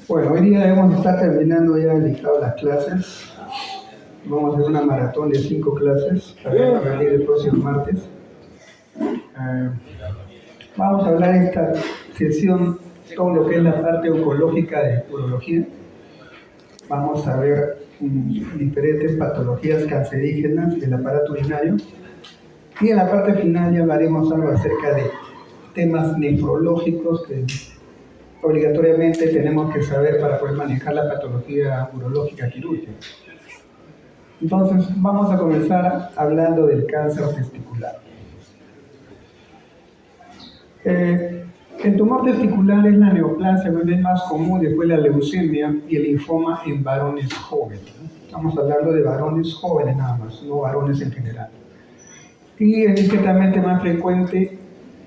Bueno, hoy día debemos estar terminando ya el dictado de las clases. Vamos a hacer una maratón de 5 clases para venir el próximo martes. Eh, Vamos a hablar en esta sesión todo lo que es la parte oncológica de urología. Vamos a ver diferentes patologías cancerígenas del aparato urinario. Y en la parte final ya hablaremos algo acerca de temas nefrológicos que obligatoriamente tenemos que saber para poder manejar la patología urológica quirúrgica. Entonces, vamos a comenzar hablando del cáncer testicular. El tumor testicular es la neoplasia, es más común después de la leucemia y el linfoma en varones jóvenes. Estamos hablando de varones jóvenes nada más, no varones en general. Y es discretamente más frecuente,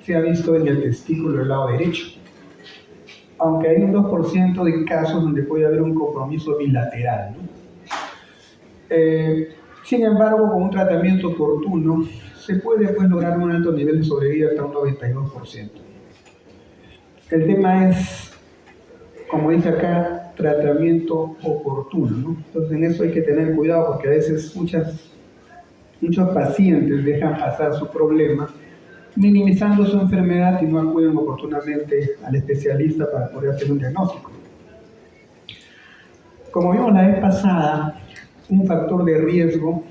se ha visto en el testículo del lado derecho. Aunque hay un 2% de casos donde puede haber un compromiso bilateral, ¿no? Sin embargo, con un tratamiento oportuno, se puede lograr un alto nivel de sobrevida hasta un 92%. El tema es, como dice acá, tratamiento oportuno, ¿no? Entonces en eso hay que tener cuidado porque a veces muchos pacientes dejan pasar su problema minimizando su enfermedad y no acuden oportunamente al especialista para poder hacer un diagnóstico. Como vimos la vez pasada, un factor de riesgo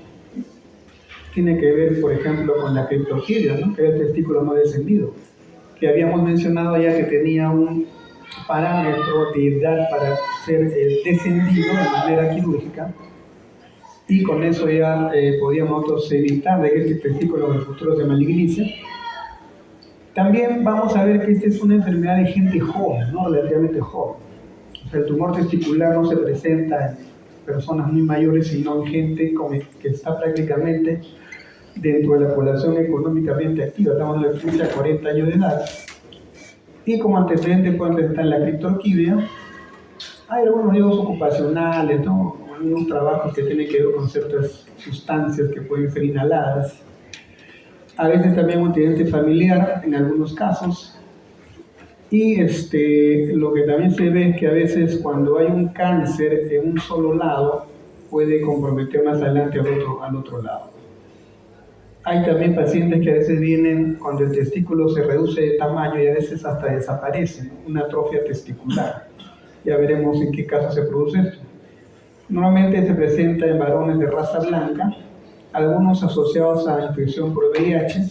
tiene que ver, por ejemplo, con la criptorquidia, ¿no? Que es el testículo no descendido, que habíamos mencionado ya que tenía un parámetro de edad para ser descendido de manera quirúrgica, y con eso ya podíamos nosotros evitar de que este testículo en el futuro se malignice. También vamos a ver que esta es una enfermedad de gente joven, ¿no? Relativamente joven. O sea, el tumor testicular no se presenta en personas muy mayores, sino en gente que está prácticamente dentro de la población económicamente activa. Estamos en la 30 a 40 años de edad. Y como antecedente pueden estar la criptorquidia. Hay algunos riesgos ocupacionales, ¿no? Algunos trabajos que tienen que ver con ciertas sustancias que pueden ser inhaladas. A veces también un antecedente familiar en algunos casos. Y lo que también se ve es que a veces cuando hay un cáncer en un solo lado, puede comprometer más adelante al otro lado. Hay también pacientes que a veces vienen cuando el testículo se reduce de tamaño y a veces hasta desaparece, una atrofia testicular. Ya veremos en qué caso se produce esto. Normalmente se presenta en varones de raza blanca, algunos asociados a infección por VIH,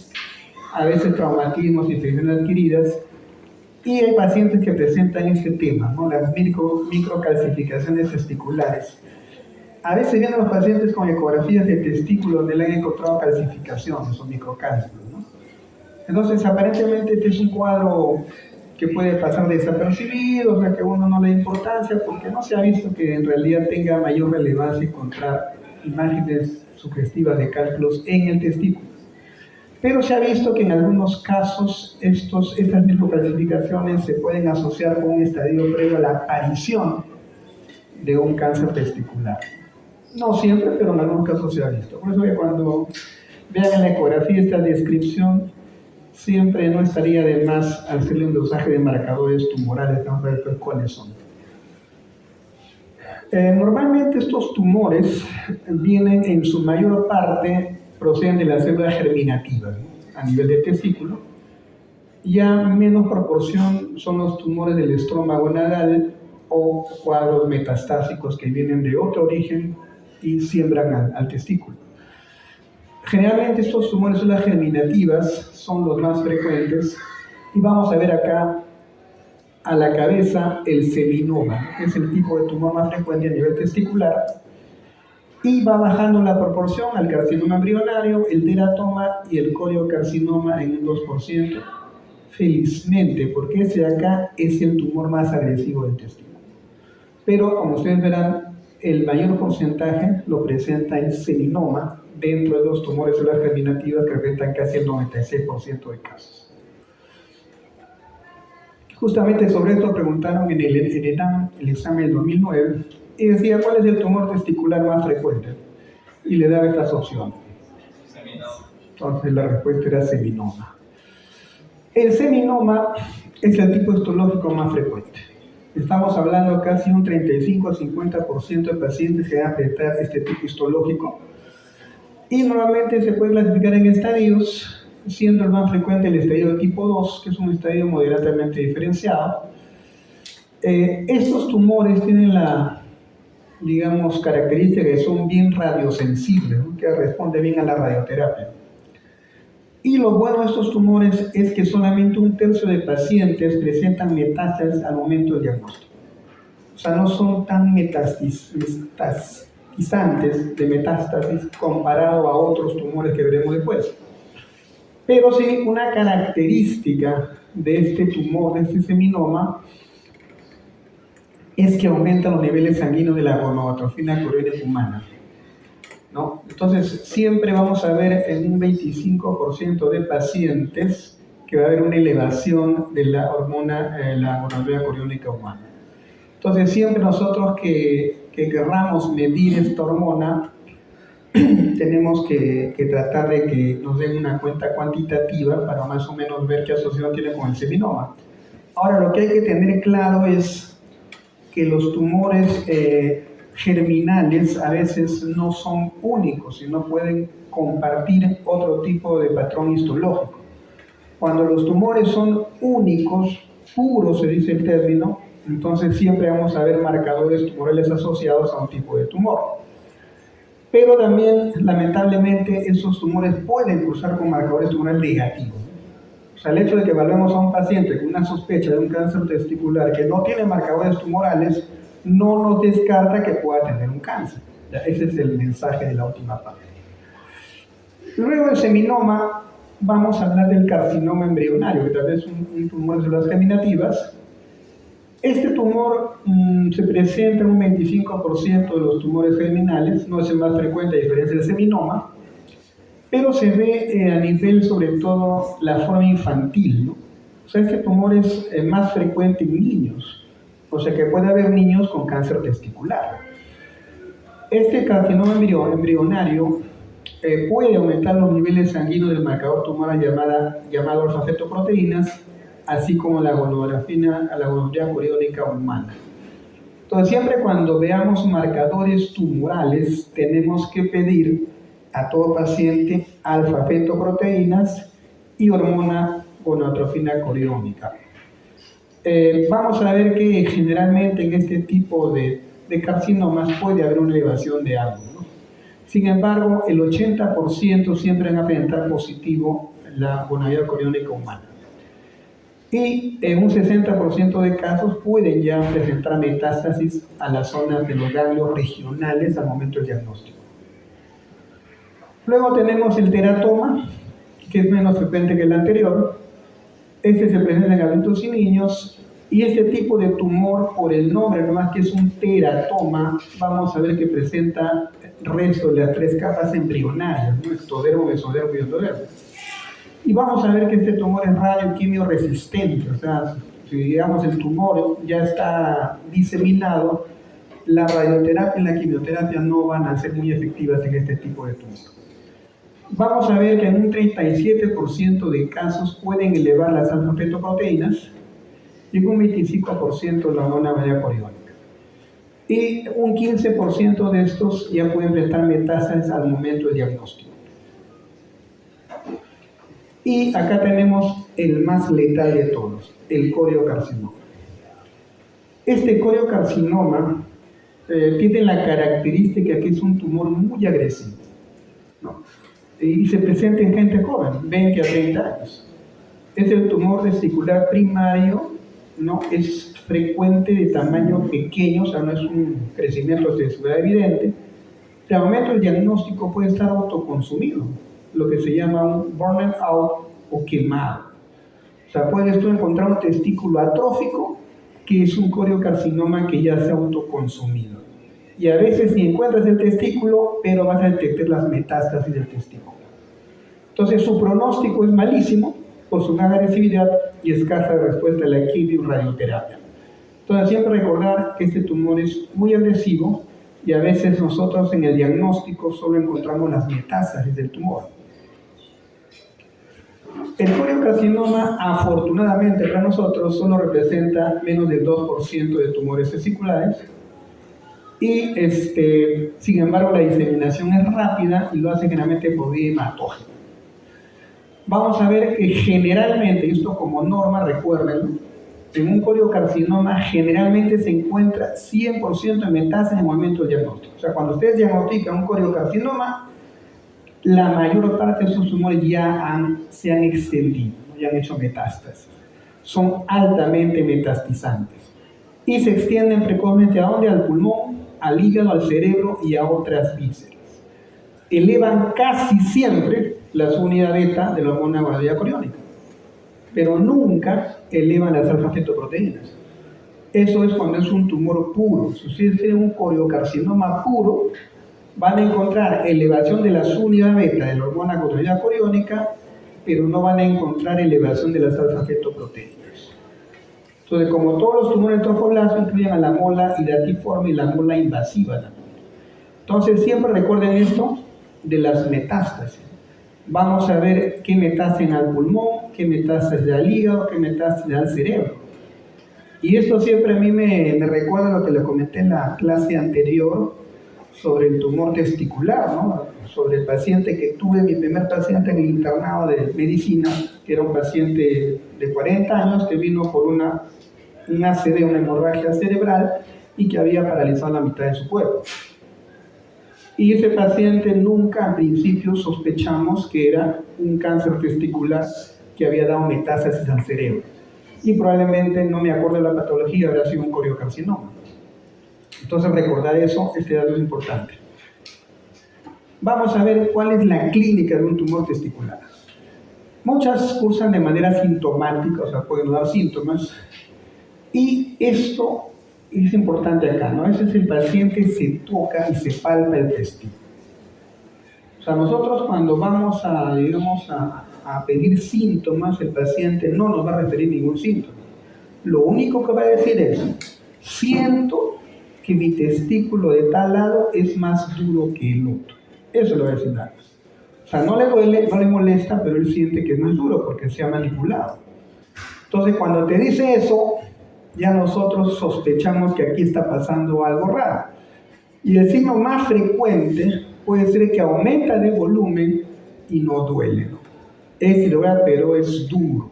a veces traumatismos, infecciones adquiridas, y hay pacientes que presentan este tema, ¿no? Las microcalcificaciones testiculares. A veces vienen los pacientes con ecografías de testículo donde le han encontrado calcificaciones o microcálculos, ¿no? Entonces, aparentemente este es un cuadro que puede pasar desapercibido, o sea que a uno no le da importancia porque no se ha visto que en realidad tenga mayor relevancia encontrar imágenes sugestivas de cálculos en el testículo. Pero se ha visto que en algunos casos estas microcalcificaciones se pueden asociar con un estadio previo a la aparición de un cáncer testicular. No siempre, pero en algunos casos se ha visto. Por eso que cuando vean en la ecografía esta descripción, siempre no estaría de más hacerle un dosaje de marcadores tumorales, vamos a ver cuáles son. Normalmente estos tumores vienen en su mayor parte, proceden de las células germinativas, ¿no? A nivel de testículo. Ya menos proporción son los tumores del estrómago gonadal o cuadros metastásicos que vienen de otro origen y siembran al testículo. Generalmente estos tumores células germinativas son los más frecuentes y vamos a ver acá a la cabeza el seminoma, que es el tipo de tumor más frecuente a nivel testicular, y va bajando la proporción al carcinoma embrionario, el teratoma y el coriocarcinoma en un 2%, felizmente, porque ese de acá es el tumor más agresivo del testículo. Pero, como ustedes verán, el mayor porcentaje lo presenta el seminoma dentro de los tumores células germinativas que representan casi el 96% de casos. Justamente sobre esto preguntaron en el examen del 2009 y decía cuál es el tumor testicular más frecuente y le daba estas opciones. Entonces la respuesta era seminoma. El seminoma es el tipo histológico más frecuente. Estamos hablando casi un 35 a 50% de pacientes que van a presentar este tipo histológico. Y normalmente se puede clasificar en estadios, siendo el más frecuente el estadio de tipo 2, que es un estadio moderadamente diferenciado. Estos tumores tienen la, digamos, característica que son bien radiosensibles, ¿no? Que responde bien a la radioterapia. Y lo bueno de estos tumores es que solamente un tercio de pacientes presentan metástasis al momento del diagnóstico. O sea, no son tan metastizantes de metástasis comparado a otros tumores que veremos después. Pero sí, una característica de este tumor, de este seminoma, es que aumenta los niveles sanguíneos de la gonadotrofina coriónica humana, ¿no? Entonces, siempre vamos a ver en un 25% de pacientes que va a haber una elevación de la hormona, la gonadotrofina coriónica humana. Entonces, siempre nosotros que querramos medir esta hormona, tenemos que tratar de que nos den una cuenta cuantitativa para más o menos ver qué asociación tiene con el seminoma. Ahora, lo que hay que tener claro es que los tumores germinales a veces no son únicos, sino pueden compartir otro tipo de patrón histológico. Cuando los tumores son únicos, puros se dice el término, entonces siempre vamos a ver marcadores tumorales asociados a un tipo de tumor. Pero también, lamentablemente, esos tumores pueden cruzar con marcadores tumorales negativos. O sea, el hecho de que evaluemos a un paciente con una sospecha de un cáncer testicular que no tiene marcadores tumorales, no nos descarta que pueda tener un cáncer. Ya, ese es el mensaje de la última parte. Luego del seminoma, vamos a hablar del carcinoma embrionario, que tal vez es un tumor de células germinativas. Este tumor se presenta en un 25% de los tumores germinales, no es el más frecuente a diferencia del seminoma, pero se ve a nivel sobre todo la forma infantil, ¿no? O sea, este tumor es más frecuente en niños, o sea que puede haber niños con cáncer testicular. Este carcinoma embrionario puede aumentar los niveles sanguíneos del marcador tumoral llamado alfa-fetoproteínas, así como la gonadotrofina coriónica humana. Entonces, siempre cuando veamos marcadores tumorales, tenemos que pedir a todo paciente alfa-fetoproteínas y hormona gonadotrofina coriónica. Vamos a ver que generalmente en este tipo de carcinomas puede haber una elevación de algo, ¿no? Sin embargo, el 80% siempre van a presentar positivo la gonadotrofina coriónica humana. Y en un 60% de casos pueden ya presentar metástasis a las zonas de los ganglios regionales al momento del diagnóstico. Luego tenemos el teratoma, que es menos frecuente que el anterior. Este se presenta en adultos y niños, y este tipo de tumor, por el nombre nomás que es un teratoma, vamos a ver que presenta resto de las 3 capas embrionarias, ¿no? Ectodermo, mesodermo y endodermo. Y vamos a ver que este tumor es radioquimio resistente, o sea, si digamos el tumor ya está diseminado, la radioterapia y la quimioterapia no van a ser muy efectivas en este tipo de tumor. Vamos a ver que en un 37% de casos pueden elevar las alfa-fetoproteínas y en un 25% la hormona coriónica. Y un 15% de estos ya pueden presentar metástasis al momento del diagnóstico. Y acá tenemos el más letal de todos, el coriocarcinoma. Este coriocarcinoma tiene la característica que es un tumor muy agresivo, ¿no? Y se presenta en gente joven, 20 a 30 años. Es el tumor testicular primario, ¿no? Es frecuente de tamaño pequeño, o sea, no es un crecimiento testicular evidente. Pero al momento del diagnóstico puede estar autoconsumido, lo que se llama un burning out o quemado. O sea, puedes tú encontrar un testículo atrófico que es un coriocarcinoma que ya se ha autoconsumido. Y a veces ni encuentras el testículo, pero vas a detectar las metástasis del testículo. Entonces su pronóstico es malísimo por su gran agresividad y escasa respuesta a la quimio y radioterapia. Entonces siempre recordar que este tumor es muy agresivo y a veces nosotros en el diagnóstico solo encontramos las metástasis del tumor. El coriocarcinoma, afortunadamente para nosotros, solo representa menos del 2% de tumores testiculares y, sin embargo, la diseminación es rápida y lo hace generalmente por vía hematógena. Vamos a ver que generalmente, esto como norma, recuerden, en un coriocarcinoma generalmente se encuentra 100% de metástasis en el momento del diagnóstico. O sea, cuando ustedes diagnostican un coriocarcinoma, la mayor parte de sus tumores se han extendido, ya han hecho metástasis. Son altamente metastizantes. Y se extienden precozmente ¿a dónde? Al pulmón, al hígado, al cerebro y a otras vísceras. Elevan casi siempre la subunidad beta de la hormona gonadal coriónica, pero nunca elevan las alfa-fetoproteínas. Eso es cuando es un tumor puro. Si ustedes tienen un coriocarcinoma puro, van a encontrar elevación de la subunidad beta de la hormona gonadal coriónica, pero no van a encontrar elevación de las alfa-fetoproteínas. Entonces, como todos los tumores trofoblastos incluyen a la mola hidatiforme y la mola invasiva también. Entonces, siempre recuerden esto de las metástasis. Vamos a ver qué metástasis al pulmón, qué metástasis al hígado, qué metástasis al cerebro. Y esto siempre a mí me recuerda lo que les comenté en la clase anterior sobre el tumor testicular, ¿no? Sobre el paciente que tuve, mi primer paciente en el internado de medicina, que era un paciente de 40 años que vino por un ACV, una hemorragia cerebral, y que había paralizado la mitad de su cuerpo. Y ese paciente nunca, al principio, sospechamos que era un cáncer testicular que había dado metástasis al cerebro. Y probablemente, no me acuerdo de la patología, habría sido un coriocarcinoma. Entonces, recordar eso, este dato es importante. Vamos a ver cuál es la clínica de un tumor testicular. Muchas cursan de manera sintomática, o sea, pueden dar síntomas. Y esto es importante acá, ¿no? A veces el paciente se toca y se palpa el testículo. O sea, nosotros cuando vamos a pedir síntomas, el paciente no nos va a referir ningún síntoma. Lo único que va a decir es, siento que mi testículo de tal lado es más duro que el otro. Eso le va a decir nada más. O sea, no le duele, no le molesta, pero él siente que es más duro porque se ha manipulado. Entonces, cuando te dice eso, ya nosotros sospechamos que aquí está pasando algo raro. Y el signo más frecuente puede ser que aumenta de volumen y no duele, ¿no? Es irregular, pero es duro.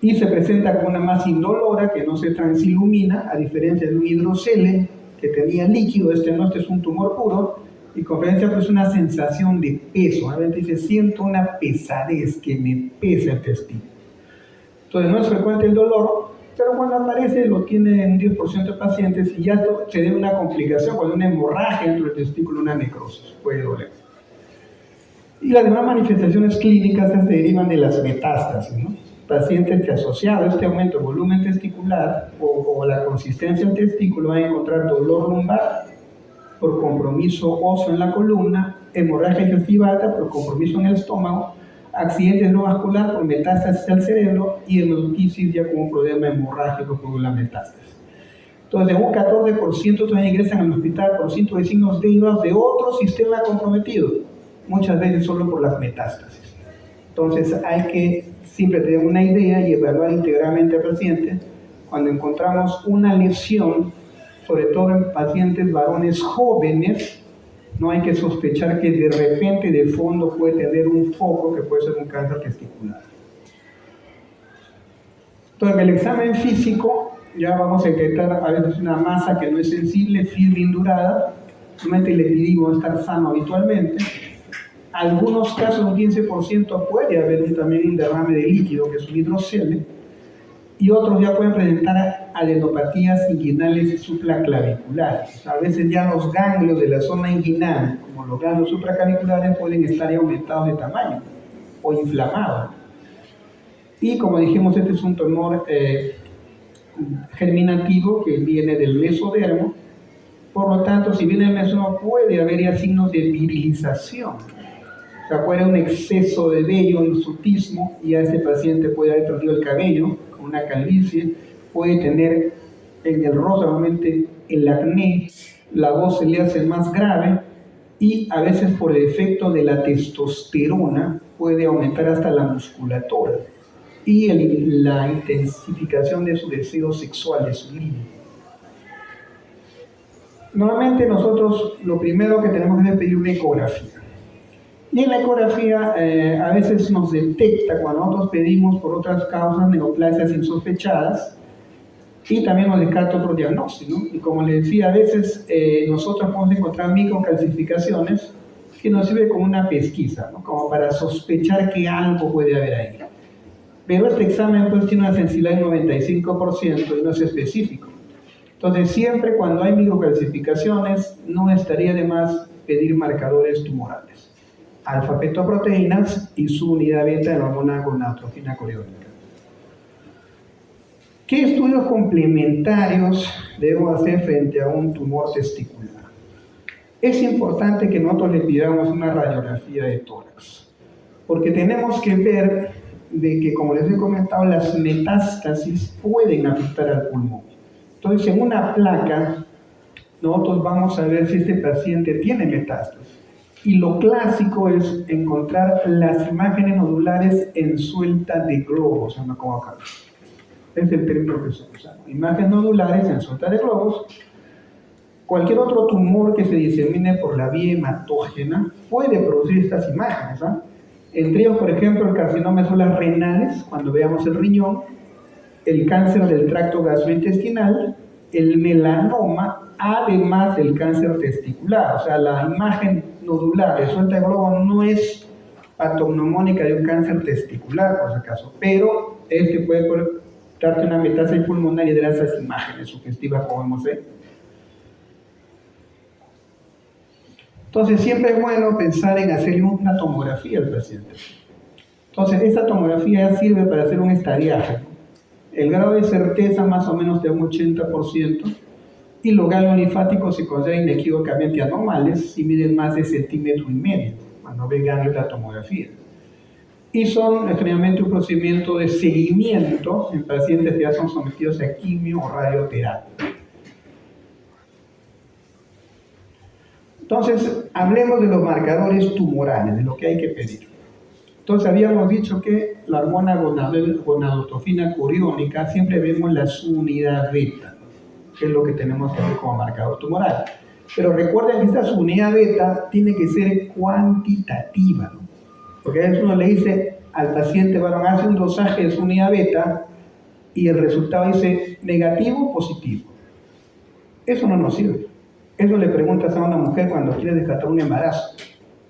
Y se presenta con una masa indolora que no se transilumina, a diferencia de un hidrocele que tenía líquido. Este es un tumor puro, y con frecuencia pues una sensación de peso. A veces dice, siento una pesadez que me pesa el testículo. Entonces no es frecuente el dolor, pero cuando aparece lo tiene un 10% de pacientes y ya se debe a una complicación, cuando una hemorragia dentro del testículo, una necrosis, puede doler. Y las demás manifestaciones clínicas se derivan de las metástasis, ¿no? Pacientes que asociado a este aumento de volumen testicular o la consistencia del testículo van a encontrar dolor lumbar por compromiso óseo en la columna, hemorragia digestiva alta por compromiso en el estómago, accidente cerebrovascular por metástasis al cerebro y hematotisis ya como un problema hemorrágico por la metástasis. Entonces, un 14% todavía ingresan al hospital por cientos de signos derivados de otro sistema comprometido, muchas veces solo por las metástasis. Entonces, hay que siempre tener una idea y evaluar integralmente al paciente. Cuando encontramos una lesión, sobre todo en pacientes varones jóvenes, no hay que sospechar que de repente de fondo puede tener un foco que puede ser un cáncer testicular. Entonces, en el examen físico ya vamos a detectar a veces una masa que no es sensible, firme, indurada. Normalmente le pedimos estar sano habitualmente. Algunos casos, un 15% puede haber también un derrame de líquido, que es un hidrocele, y otros ya pueden presentar adenopatías inguinales supraclaviculares. O sea, a veces ya los ganglios de la zona inguinal, como los ganglios supraclaviculares, pueden estar aumentados de tamaño o inflamados. Y como dijimos, este es un tumor germinativo que viene del mesodermo. Por lo tanto, si viene el mesodermo, puede haber ya signos de virilización. O sea, puede haber un exceso de vello, hirsutismo, y a ese paciente puede haber perdido el cabello, con una calvicie, puede tener en el rostro normalmente el acné, la voz se le hace más grave, y a veces por el efecto de la testosterona, puede aumentar hasta la musculatura y la intensificación de su deseo sexual, de su libido. Normalmente nosotros lo primero que tenemos que pedir una ecografía. Y en la ecografía a veces nos detecta cuando nosotros pedimos por otras causas neoplasias insospechadas y también nos descarta otro diagnóstico, ¿no? Y como les decía, a veces nosotros podemos encontrar microcalcificaciones que nos sirve como una pesquisa, ¿no? Como para sospechar que algo puede haber ahí. Pero este examen pues tiene una sensibilidad del 95% y no es específico. Entonces siempre cuando hay microcalcificaciones no estaría de más pedir marcadores tumorales, alfa-fetoproteínas y su unidad beta de la hormona gonadotrofina coriónica. ¿Qué estudios complementarios debo hacer frente a un tumor testicular? Es importante que nosotros le pidamos una radiografía de tórax, porque tenemos que ver de que, como les he comentado, las metástasis pueden afectar al pulmón. Entonces, en una placa, nosotros vamos a ver si este paciente tiene metástasis. Y lo clásico es encontrar las imágenes nodulares en suelta de globos, ¿no? Como acá. Es el término que se usa. Imágenes nodulares en suelta de globos. Cualquier otro tumor que se disemine por la vía hematógena puede producir estas imágenes, ¿no? Entre ellos, por ejemplo, el carcinoma de células renales, cuando veamos el riñón, el cáncer del tracto gastrointestinal, el melanoma, además del cáncer testicular. O sea, la imagen nodular de suelta de globo no es patognomónica de un cáncer testicular, por si acaso, pero este puede darte una metástasis pulmonar y de esas imágenes sugestivas, como vemos, ¿eh? Entonces, siempre es bueno pensar en hacerle una tomografía al paciente. Entonces, esta tomografía sirve para hacer un estadiaje. El grado de certeza más o menos de un 80%, y los ganglios linfáticos se consideran inequívocamente anormales si miden más de 1,5 centímetros cuando ven ganglios de la tomografía. Y son generalmente un procedimiento de seguimiento en pacientes que ya son sometidos a quimio o radioterapia. Entonces, hablemos de los marcadores tumorales, de lo que hay que pedir. Entonces, habíamos dicho que la hormona gonadotrofina coriónica siempre vemos la subunidad beta, que es lo que tenemos que ver como marcador tumoral. Pero recuerden que esta subunidad beta tiene que ser cuantitativa, ¿no? Porque a veces uno le dice al paciente, bueno, hace un dosaje de subunidad beta y el resultado dice negativo o positivo. Eso no nos sirve. Eso le preguntas a una mujer cuando quiere descartar un embarazo.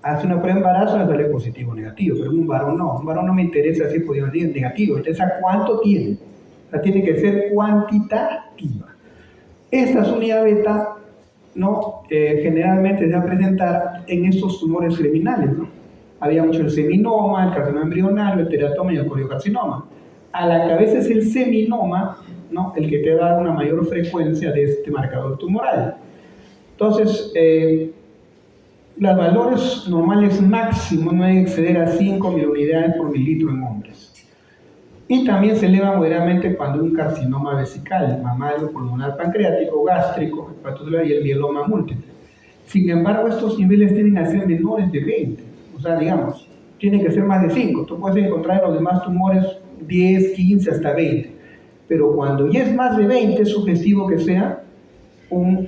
Hace una prueba de embarazo, le sale positivo o negativo, pero un varón no. Un varón no me interesa si es positivo o negativo, me interesa cuánto tiene. O sea, tiene que ser cuantitativa. Esta unidad beta, ¿no? Generalmente se va a presentar en estos tumores germinales, ¿no? Había mucho el seminoma, el carcinoma embrionario, el teratoma y el coriocarcinoma. A la cabeza es el seminoma, ¿no? El que te va a dar una mayor frecuencia de este marcador tumoral. Entonces, los valores normales máximos no deben exceder a 5 miliunidades por mililitro en hombres. Y también se eleva moderadamente cuando hay un carcinoma vesical, mamario, pulmonar, pancreático, gástrico, hepatocelular y el mieloma múltiple. Sin embargo, estos niveles tienden a ser menores de 20. O sea, digamos, tienen que ser más de 5. Tú puedes encontrar en los demás tumores 10, 15, hasta 20. Pero cuando ya es más de 20, es sugestivo que sea un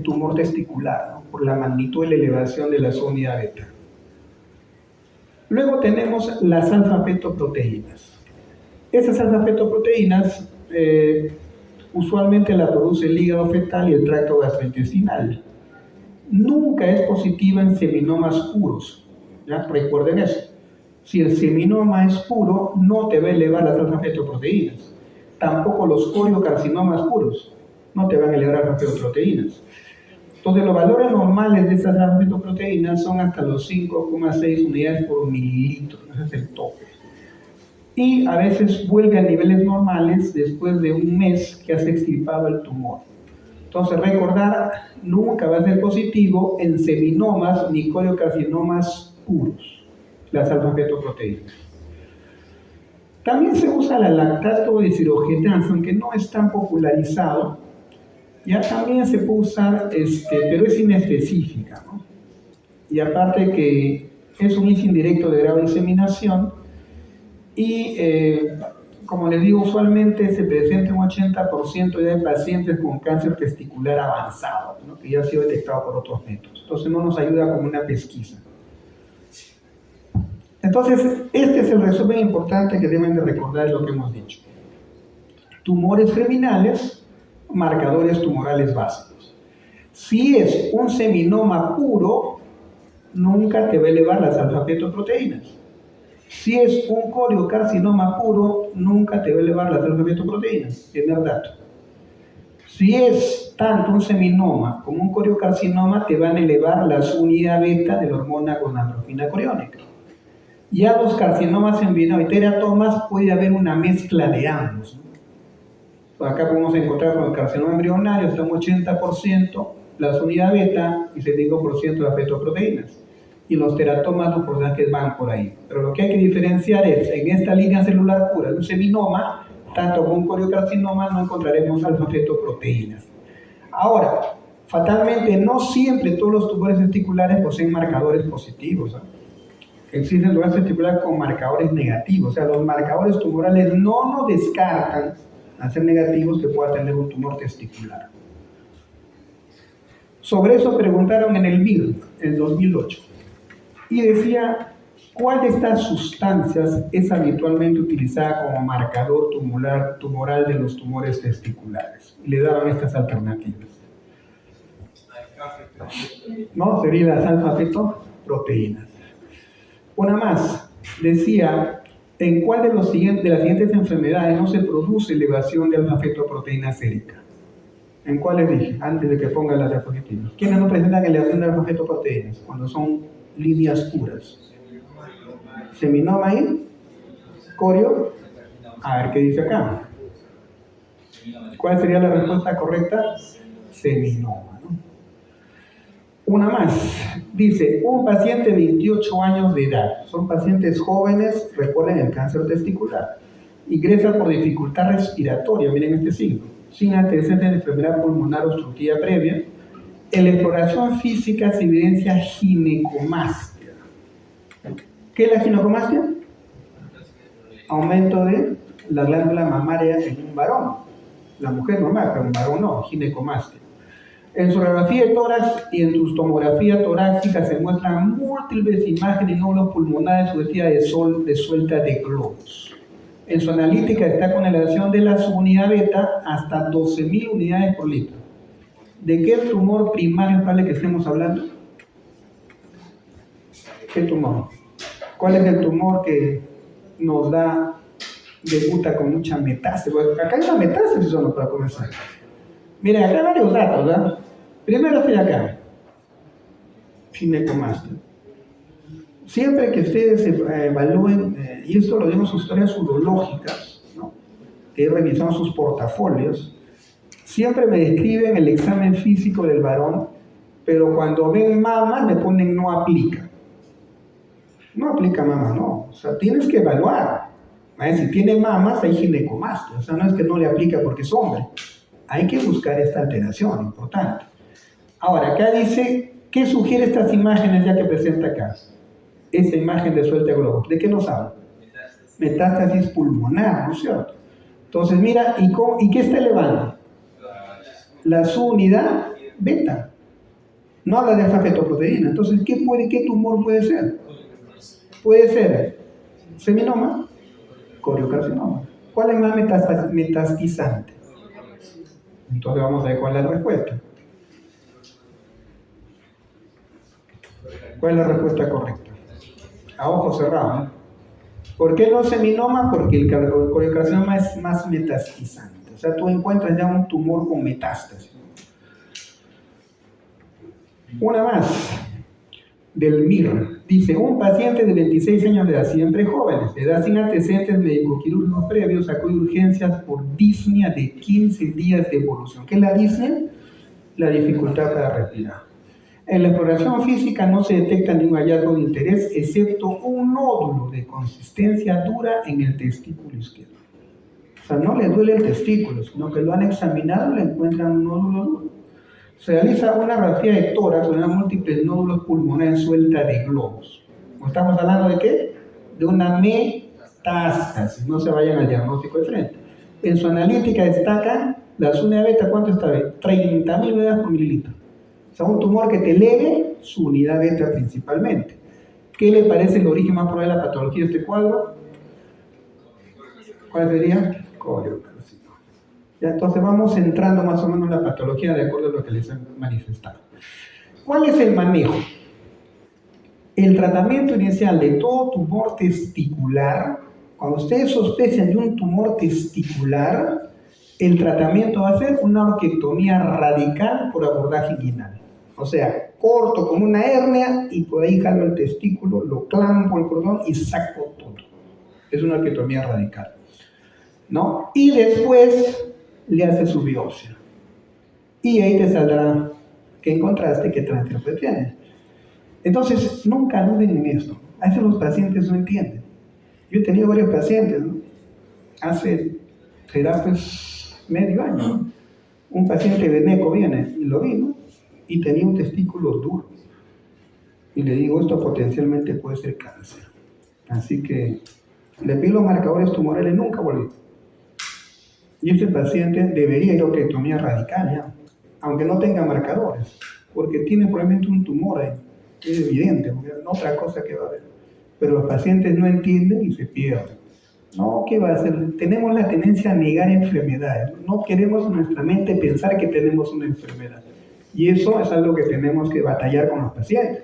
tumor testicular, ¿no? Por la magnitud de la elevación de la subunidad beta. Luego tenemos las alfa-fetoproteínas. Esas alfa-fetoproteínas usualmente la produce el hígado fetal y el tracto gastrointestinal. Nunca es positiva en seminomas puros, ¿ya? Recuerden eso. Si el seminoma es puro, no te va a elevar las alfa-fetoproteínas. Tampoco los coriocarcinomas puros no te van a elevar alfa-fetoproteínas. Entonces, los valores normales de estas alfa-fetoproteínas son hasta los 5,6 unidades por mililitro. Ese es el tope. Y a veces vuelve a niveles normales después de un mes que has extirpado el tumor. Entonces, recordar, nunca va a ser positivo en seminomas ni coriocarcinomas puros, las alfa-fetoproteínas. También se usa la lactato deshidrogenasa, aunque no es tan popularizado. Ya también se puede usar, pero es inespecífica, ¿no? Y aparte que es un índice indirecto de grado de diseminación y, como les digo, usualmente se presenta un 80% de pacientes con cáncer testicular avanzado, ¿no? Que ya ha sido detectado por otros métodos. Entonces no nos ayuda como una pesquisa. Entonces, este es el resumen importante que deben de recordar de lo que hemos dicho. Tumores germinales, marcadores tumorales básicos. Si es un seminoma puro, nunca te va a elevar las alfa-fetoproteínas. Si es un coriocarcinoma puro, nunca te va a elevar las alfa-fetoproteínas. Primer dato. Si es tanto un seminoma como un coriocarcinoma, te van a elevar la unidad beta de la hormona gonadotropina coriónica. Ya los carcinomas en vino y teratomas puede haber una mezcla de ambos, ¿no? Acá podemos encontrar con el carcinoma embrionario, está un 80% la unidad beta y 75% las fetoproteínas. Y los teratomas, los porcentajes van por ahí. Pero lo que hay que diferenciar es, en esta línea celular pura de un seminoma, tanto como un coriocarcinoma, no encontraremos alfa-fetoproteínas. Ahora, fatalmente, no siempre todos los tumores testiculares poseen marcadores positivos, ¿no? Existen tumores testiculares con marcadores negativos, o sea, los marcadores tumorales no nos descartan a ser negativos que pueda tener un tumor testicular. Sobre eso preguntaron en el MIR, en 2008, y decía, ¿cuál de estas sustancias es habitualmente utilizada como marcador tumoral de los tumores testiculares? Y le daban estas alternativas. No, serían las alfa-fetoproteínas. Una más, decía, ¿en cuál de las siguientes enfermedades no se produce elevación de alfa-fetoproteína sérica? ¿En cuáles dije? Antes de que pongan las diapositivas. ¿Quiénes no presentan elevación de alfa-fetoproteínas? Cuando son líneas puras. Seminoma y corio. A ver qué dice acá. ¿Cuál sería la respuesta correcta? Seminoma, ¿no? Una más, dice, un paciente de 28 años de edad, son pacientes jóvenes, recuerden el cáncer testicular, ingresa por dificultad respiratoria, miren este signo, sin antecedentes de enfermedad pulmonar obstructiva previa, en la exploración física se evidencia ginecomastia. ¿Qué es la ginecomastia? Aumento de la glándula mamaria en un varón, la mujer normal, pero un varón no, ginecomastia. En su radiografía de tórax y en su tomografía torácica se muestran múltiples imágenes de nódulos pulmonares sujetivas de suelta de globos. En su analítica está con elevación de la subunidad beta hasta 12.000 unidades por litro. ¿De qué tumor primario es que estemos hablando? ¿Qué tumor? ¿Cuál es el tumor que nos debuta con mucha metástasis? Acá hay una metástasis solo para comenzar. Miren, acá hay varios datos, ¿verdad? Primero estoy acá, ginecomastia. Siempre que ustedes evalúen, y esto lo digo en sus historias urológicas, ¿no? Que revisan sus portafolios, siempre me describen el examen físico del varón, pero cuando ven mamas me ponen no aplica. No aplica mama, no. O sea, tienes que evaluar. Si tiene mamas, hay ginecomastia. O sea, no es que no le aplica porque es hombre. Hay que buscar esta alteración, importante. Ahora, acá dice, ¿qué sugiere estas imágenes ya que presenta acá? Esta imagen de suelta de globos. ¿De qué nos habla? Metástasis pulmonar, ¿no es cierto? Entonces, mira, ¿y qué está elevando? La subunidad beta. No habla de alfa-fetoproteína. Entonces, ¿qué tumor puede ser? Puede ser seminoma, coriocarcinoma. ¿Cuál es más metastizante? Entonces vamos a ver cuál es la respuesta. ¿Cuál es la respuesta correcta? A ojo cerrado, ¿no? ¿Por qué no seminoma? Porque el coriocarcinoma es más metastizante. O sea, tú encuentras ya un tumor con metástasis. Una más, del MIR. Dice, un paciente de 26 años de edad, siempre jóvenes, de edad sin antecedentes médico-quirúrgicos previos, acude a urgencias por disnea de 15 días de evolución. ¿Qué es la disnea? La dificultad para respirar. En la exploración física no se detecta ningún hallazgo de interés, excepto un nódulo de consistencia dura en el testículo izquierdo. O sea, no le duele el testículo, sino que lo han examinado y le encuentran un nódulo duro. Se realiza una radiografía de tórax, donde hay múltiples nódulos pulmonares suelta de globos. Estamos hablando de qué? De una metástasis. No se vayan al diagnóstico de frente. En su analítica destacan las unidades beta, ¿cuánto está? 30.000 unidades por mililitro. O sea, un tumor que te eleve su unidad beta principalmente. ¿Qué le parece el origen más probable de la patología de este cuadro? ¿Cuál sería? Coriocarcinoma. Ya, entonces vamos entrando más o menos en la patología de acuerdo a lo que les han manifestado. ¿Cuál es el manejo? El tratamiento inicial de todo tumor testicular, cuando ustedes sospechan de un tumor testicular, el tratamiento va a ser una orquiectomía radical por abordaje inguinal. O sea, corto con una hernia y por ahí jalo el testículo, lo clampo el cordón y saco todo. Es una orquiectomía radical, ¿no? Y después le hace su biopsia. Y ahí te saldrá qué encontraste, qué transcripción tienes. Entonces, nunca duden en esto. A veces los pacientes no entienden. Yo he tenido varios pacientes, ¿no? Será pues medio año, ¿no? Un paciente de NECO viene y lo vi, ¿no? Y tenía un testículo duro. Y le digo, esto potencialmente puede ser cáncer. Así que le pido los marcadores tumorales, nunca volví. Y este paciente debería ir a orquiectomía radical ya, aunque no tenga marcadores, porque tiene probablemente un tumor ahí. Es evidente, porque no otra cosa que va a haber. Pero los pacientes no entienden y se pierden. No, ¿qué va a hacer? Tenemos la tendencia a negar enfermedades. No queremos en nuestra mente pensar que tenemos una enfermedad. Y eso es algo que tenemos que batallar con los pacientes.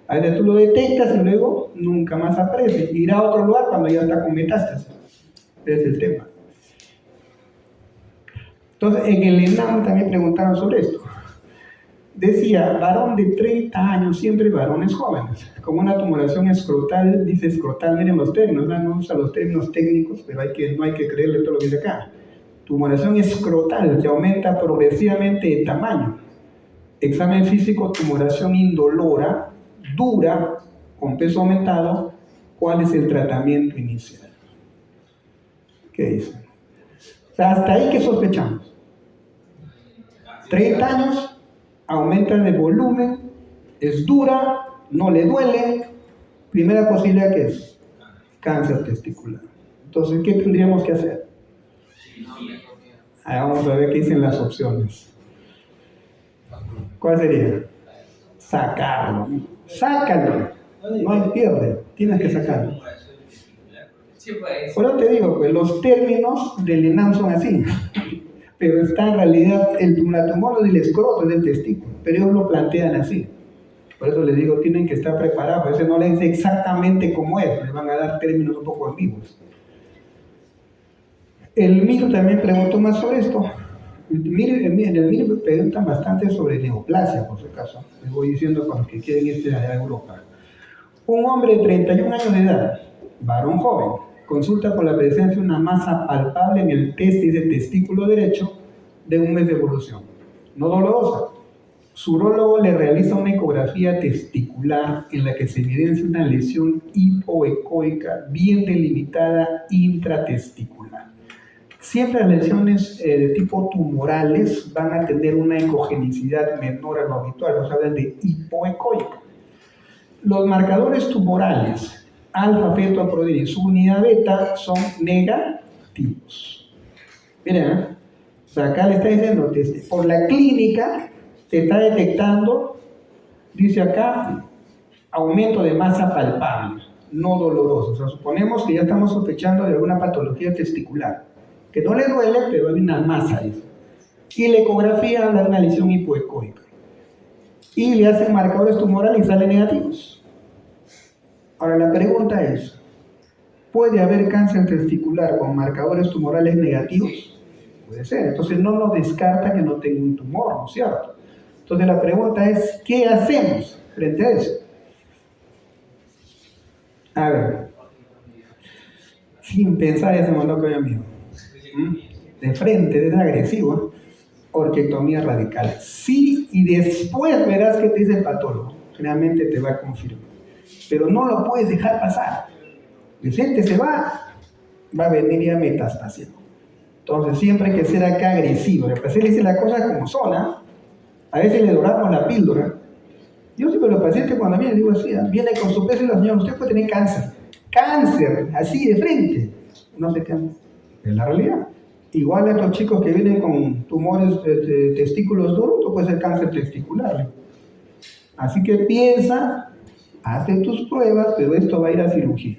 A veces tú lo detectas y luego nunca más aparece. Irá a otro lugar cuando ya está con metástasis. Ese es el tema. Entonces, en el ENAM también preguntaron sobre esto. Decía, varón de 30 años, siempre varones jóvenes, con una tumoración escrotal, dice escrotal, miren los términos, no usa los términos técnicos, pero no hay que creerle todo lo que dice acá. Tumoración escrotal, que aumenta progresivamente de tamaño. Examen físico, tumoración indolora, dura, con peso aumentado. ¿Cuál es el tratamiento inicial? ¿Qué dicen? O sea, hasta ahí, ¿qué sospechamos? 30 años, aumenta de volumen, es dura, no le duele. Primera posibilidad, ¿qué es? Cáncer testicular. Entonces, ¿qué tendríamos que hacer? Vamos a ver qué dicen las opciones. ¿Cuál sería? Sacarlo. Sácalo. No hay pierde. Tienes que sacarlo. Por eso te digo, pues los términos del ENAM son así. Pero está en realidad la tumor del escroto, del testículo. Pero ellos lo plantean así. Por eso les digo, tienen que estar preparados. A veces no les dice exactamente cómo es. Les van a dar términos un poco ambiguos. El MIR también preguntó más sobre esto. En el MIR preguntan bastante sobre neoplasia, por si acaso. Les voy diciendo para los que quieren irse allá a Europa. Un hombre de 31 años de edad, varón joven, consulta por la presencia de una masa palpable en el testis del testículo derecho de un mes de evolución, no dolorosa. Su urólogo le realiza una ecografía testicular en la que se evidencia una lesión hipoecoica bien delimitada intratesticular. Siempre las lesiones de tipo tumorales van a tener una ecogenicidad menor a lo habitual, nos hablan de hipoecoica. Los marcadores tumorales, alfa, fetoproteína y su unidad beta, son negativos. Miren, o sea, acá le está diciendo, por la clínica te está detectando, dice acá, aumento de masa palpable, no doloroso. O sea, suponemos que ya estamos sospechando de alguna patología testicular, que no le duele, pero hay una masa, dice. Y la ecografía habla de una lesión hipoecoica. Y le hacen marcadores tumorales y salen negativos. Ahora la pregunta es, ¿puede haber cáncer testicular con marcadores tumorales negativos? Puede ser, entonces no nos descarta que no tenga un tumor, ¿no es cierto? Entonces la pregunta es, ¿qué hacemos frente a eso? A ver, sin pensar ya se mandó con amigo. De frente, es agresivo, orquiectomía radical. Sí, y después verás que te dice el patólogo, finalmente te va a confirmar. Pero no lo puedes dejar pasar. El paciente se va a venir ya metástasis. Entonces siempre hay que ser acá agresivo. El paciente dice la cosa como son, ¿eh? A veces le doramos la píldora Yo siempre a los pacientes cuando vienen digo así, viene con su peso y la señora, usted puede tener cáncer. Cáncer, así de frente. No se quedan. Es la realidad. Igual a estos chicos que vienen con tumores de testículos duros, puede ser cáncer testicular. Así que piensa, hazte tus pruebas, pero esto va a ir a cirugía.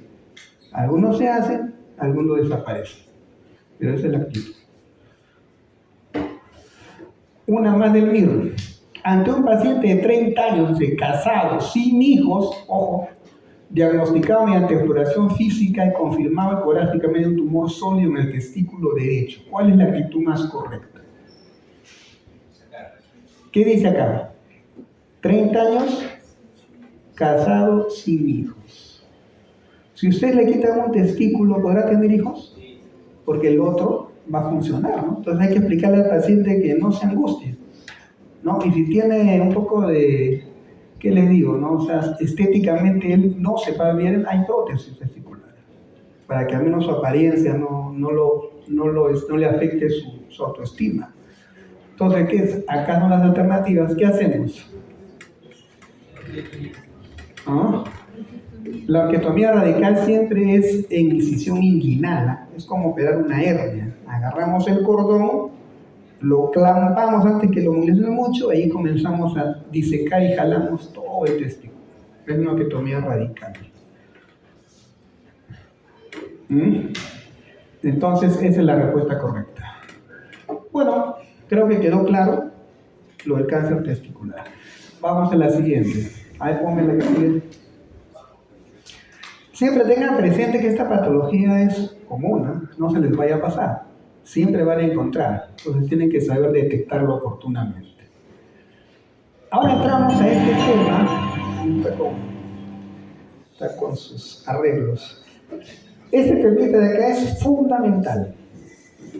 Algunos se hacen, algunos desaparecen. Pero esa es la actitud. Una más del MIR. Ante un paciente de 30 años, de casado, sin hijos, ojo, diagnosticado mediante exploración física y confirmado ecográficamente un tumor sólido en el testículo derecho. ¿Cuál es la actitud más correcta? ¿Qué dice acá? 30 años, casado, sin hijos. Si usted le quita un testículo, ¿podrá tener hijos? Porque el otro va a funcionar, ¿no? Entonces hay que explicarle al paciente que no se angustie, ¿no? Y si tiene un poco de, ¿qué les digo, no? O sea, estéticamente él no se va bien, hay prótesis testiculares, para que al menos su apariencia no le afecte su autoestima. Entonces, ¿qué es? Acá son las alternativas. ¿Qué hacemos? ¿Ah? La orquiectomía radical siempre es en incisión inguinal, es como operar una hernia. Agarramos el cordón, lo clampamos antes que lo moleste mucho, ahí comenzamos a disecar y jalamos todo el testículo. Es una orquiectomía radical. Entonces, esa es la respuesta correcta. Bueno, creo que quedó claro lo del cáncer testicular. Vamos a la siguiente. Ahí ponme la que sigue. Siempre tengan presente que esta patología es común, no se les vaya a pasar. Siempre van a encontrar. Entonces tienen que saber detectarlo oportunamente. Ahora entramos a este tema. Está con sus arreglos. Este temita de acá es fundamental.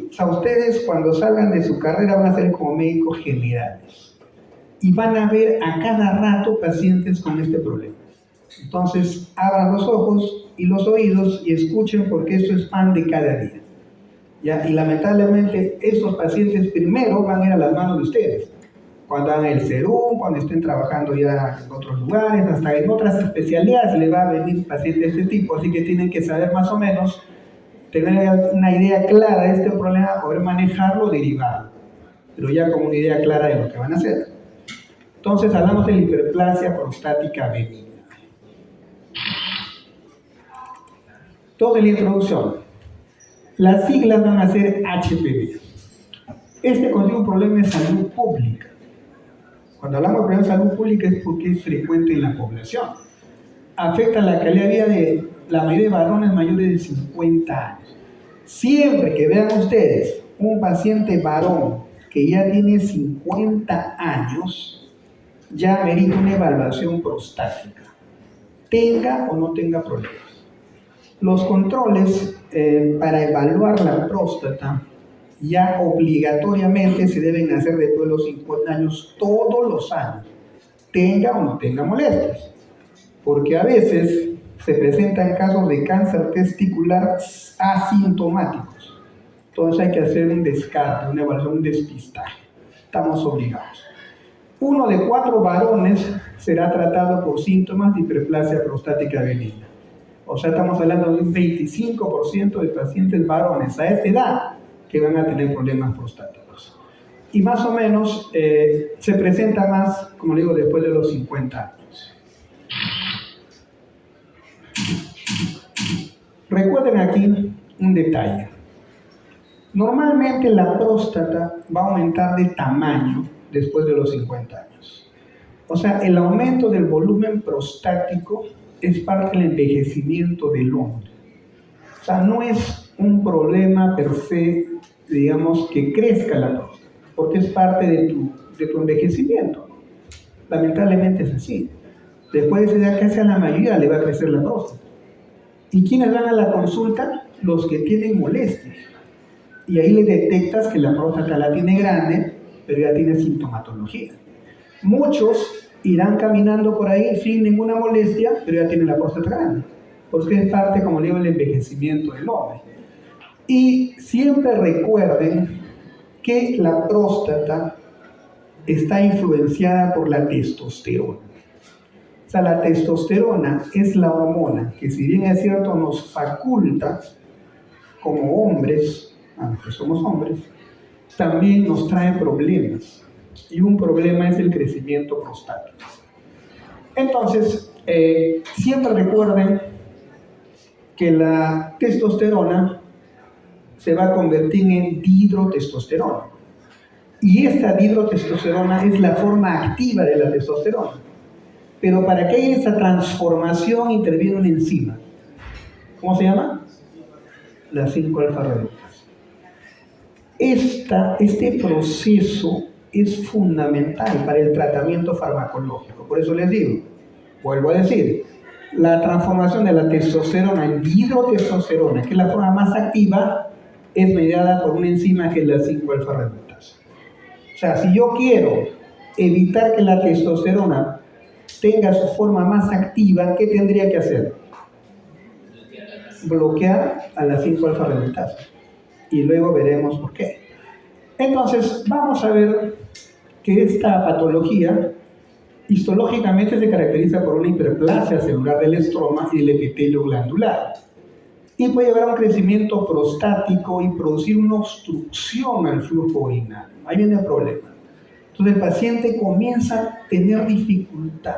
O sea, ustedes cuando salgan de su carrera van a ser como médicos generales. Y van a ver a cada rato pacientes con este problema. Entonces, abran los ojos y los oídos y escuchen porque esto es pan de cada día. ¿Ya? Y lamentablemente, esos pacientes primero van a ir a las manos de ustedes. Cuando hagan el serum, cuando estén trabajando ya en otros lugares, hasta en otras especialidades les va a venir pacientes de este tipo. Así que tienen que saber más o menos, tener una idea clara de este problema, poder manejarlo, derivarlo. Pero ya con una idea clara de lo que van a hacer. Entonces, hablamos de la hiperplasia prostática benigna. Entonces, la introducción. Las siglas van a ser HPV. Este contiene un problema de salud pública. Cuando hablamos de problema de salud pública es porque es frecuente en la población. Afecta la calidad de vida de la mayoría de varones mayores de 50 años. Siempre que vean ustedes un paciente varón que ya tiene 50 años, ya merita una evaluación prostática, tenga o no tenga problemas. Los controles para evaluar la próstata ya obligatoriamente se deben hacer después de los 50 años, todos los años, tenga o no tenga molestias, porque a veces se presentan casos de cáncer testicular asintomáticos. Entonces hay que hacer un descarte, una evaluación, un despistaje. Estamos obligados. 1 de 4 varones será tratado por síntomas de hiperplasia prostática benigna. O sea, estamos hablando de un 25% de pacientes varones a esta edad que van a tener problemas prostáticos. Y más o menos se presenta más, como digo, después de los 50 años. Recuerden aquí un detalle. Normalmente la próstata va a aumentar de tamaño después de los 50 años. O sea, el aumento del volumen prostático es parte del envejecimiento del hombre. O sea, no es un problema per se, digamos, que crezca la próstata, porque es parte de tu envejecimiento. Lamentablemente es así. Después de esa edad, casi a la mayoría le va a crecer la próstata. ¿Y quiénes van a la consulta? Los que tienen molestias. Y ahí le detectas que la próstata la tiene grande, pero ya tiene sintomatología. Muchos irán caminando por ahí sin ninguna molestia, pero ya tienen la próstata grande, porque es parte, como digo, del envejecimiento del hombre. Y siempre recuerden que la próstata está influenciada por la testosterona. O sea, la testosterona es la hormona que, si bien es cierto, nos faculta como hombres, aunque somos hombres, también nos trae problemas. Y un problema es el crecimiento prostático. Entonces, siempre recuerden que la testosterona se va a convertir en dihidrotestosterona. Y esta dihidrotestosterona es la forma activa de la testosterona. Pero para que haya esa transformación interviene una enzima. ¿Cómo se llama? La 5-alfa-reductasa. Este proceso es fundamental para el tratamiento farmacológico. Por eso les digo, vuelvo a decir, la transformación de la testosterona en dihidrotestosterona, que es la forma más activa, es mediada por una enzima que es la 5-alfa-reductasa. O sea, si yo quiero evitar que la testosterona tenga su forma más activa, ¿qué tendría que hacer? Bloquear a la 5-alfa-reductasa. Y luego veremos por qué. Entonces, vamos a ver que esta patología histológicamente se caracteriza por una hiperplasia celular del estroma y del epitelio glandular. Y puede llevar a un crecimiento prostático y producir una obstrucción al flujo urinario. Ahí viene el problema. Entonces el paciente comienza a tener dificultad,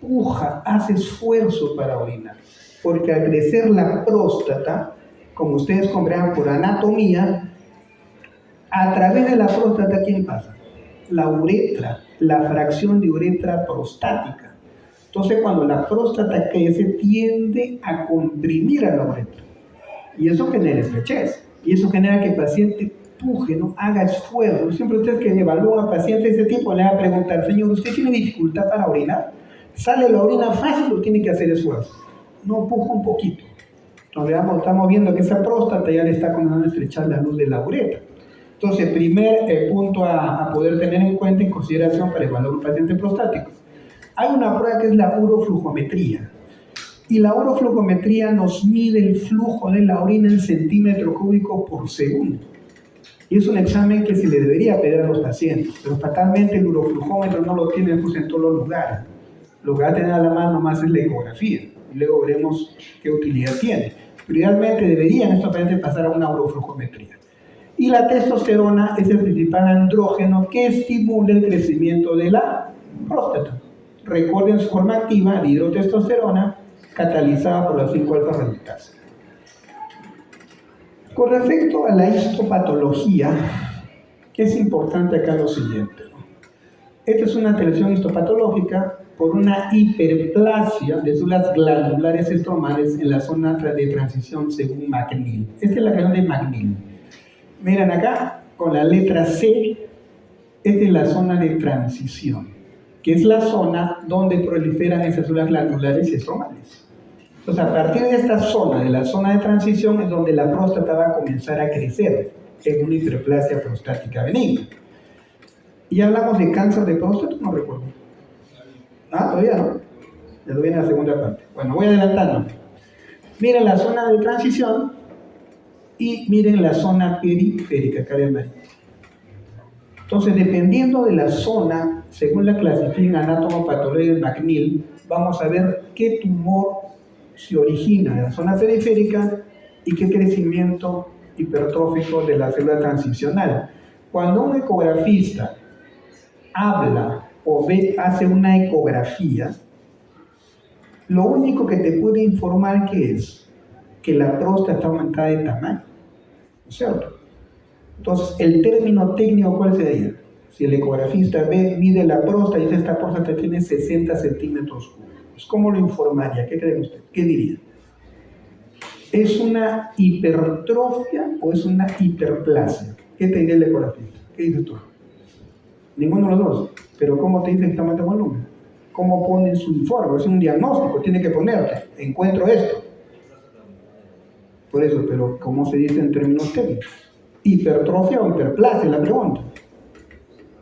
puja, hace esfuerzo para orinar, porque al crecer la próstata, como ustedes comprenderán por anatomía, a través de la próstata, ¿quién pasa? La uretra, la fracción de uretra prostática. Entonces cuando la próstata crece, tiende a comprimir a la uretra. Y eso genera estrechez. Y eso genera que el paciente puje, ¿no? Haga esfuerzo. Siempre ustedes que evalúan a pacientes de ese tipo le van a preguntar, señor, ¿usted tiene dificultad para orinar? ¿Sale la orina fácil o tiene que hacer esfuerzo? No, puja un poquito. Entonces estamos viendo que esa próstata ya le está comenzando a estrechar la luz de la uretra. Entonces, primer punto a poder tener en cuenta, en consideración para evaluar un paciente prostático. Hay una prueba que es la uroflujometría. Y la uroflujometría nos mide el flujo de la orina en centímetro cúbico por segundo. Y es un examen que se le debería pedir a los pacientes, pero fatalmente el uroflujómetro no lo tiene pues, en todos los lugares. Lo que va a tener a la mano más es la ecografía, y luego veremos qué utilidad tiene. Pero idealmente deberían estos pacientes pasar a una uroflujometría. Y la testosterona es el principal andrógeno que estimula el crecimiento de la próstata. Recuerden su forma activa, dihidrotestosterona, catalizada por la 5-alfa-reductasa. Con respecto a la histopatología, es importante acá lo siguiente. Esta es una alteración histopatológica por una hiperplasia de células glandulares estromales en la zona de transición según McNeil. Esta es la región de McNeil. Miren acá, con la letra C, esta es la zona de transición, que es la zona donde proliferan esas células glandulares y estromales. Entonces, a partir de esta zona, de la zona de transición, es donde la próstata va a comenzar a crecer en una hiperplasia prostática benigna. ¿Y hablamos de cáncer de próstata? No recuerdo. Todavía no. Ya lo viene la segunda parte. Bueno, voy adelantando. Miren la zona de transición y miren la zona periférica, acá de amarillo. Entonces, dependiendo de la zona, según la clasificación anatomopatológica de McNeil, vamos a ver qué tumor se origina en la zona periférica y qué crecimiento hipertrófico de la célula transicional. Cuando un ecografista habla o hace una ecografía, lo único que te puede informar que es que la próstata está aumentada de tamaño, ¿no es cierto? Entonces, el término técnico, ¿cuál sería? Si el ecografista mide la próstata y dice esta próstata tiene 60 centímetros cúbicos, ¿cómo lo informaría? ¿Qué creen ustedes? ¿Qué diría? ¿Es una hipertrofia o es una hiperplasia? ¿Qué te diría el ecografista? ¿Qué dices tú? Ninguno de los dos. Pero ¿cómo te dicen que está de volumen? ¿Cómo ponen su informe? Es un diagnóstico, tiene que ponerte. Encuentro esto. Por eso, pero ¿cómo se dice en términos técnicos? ¿Hipertrofia o hiperplasia? Es la pregunta.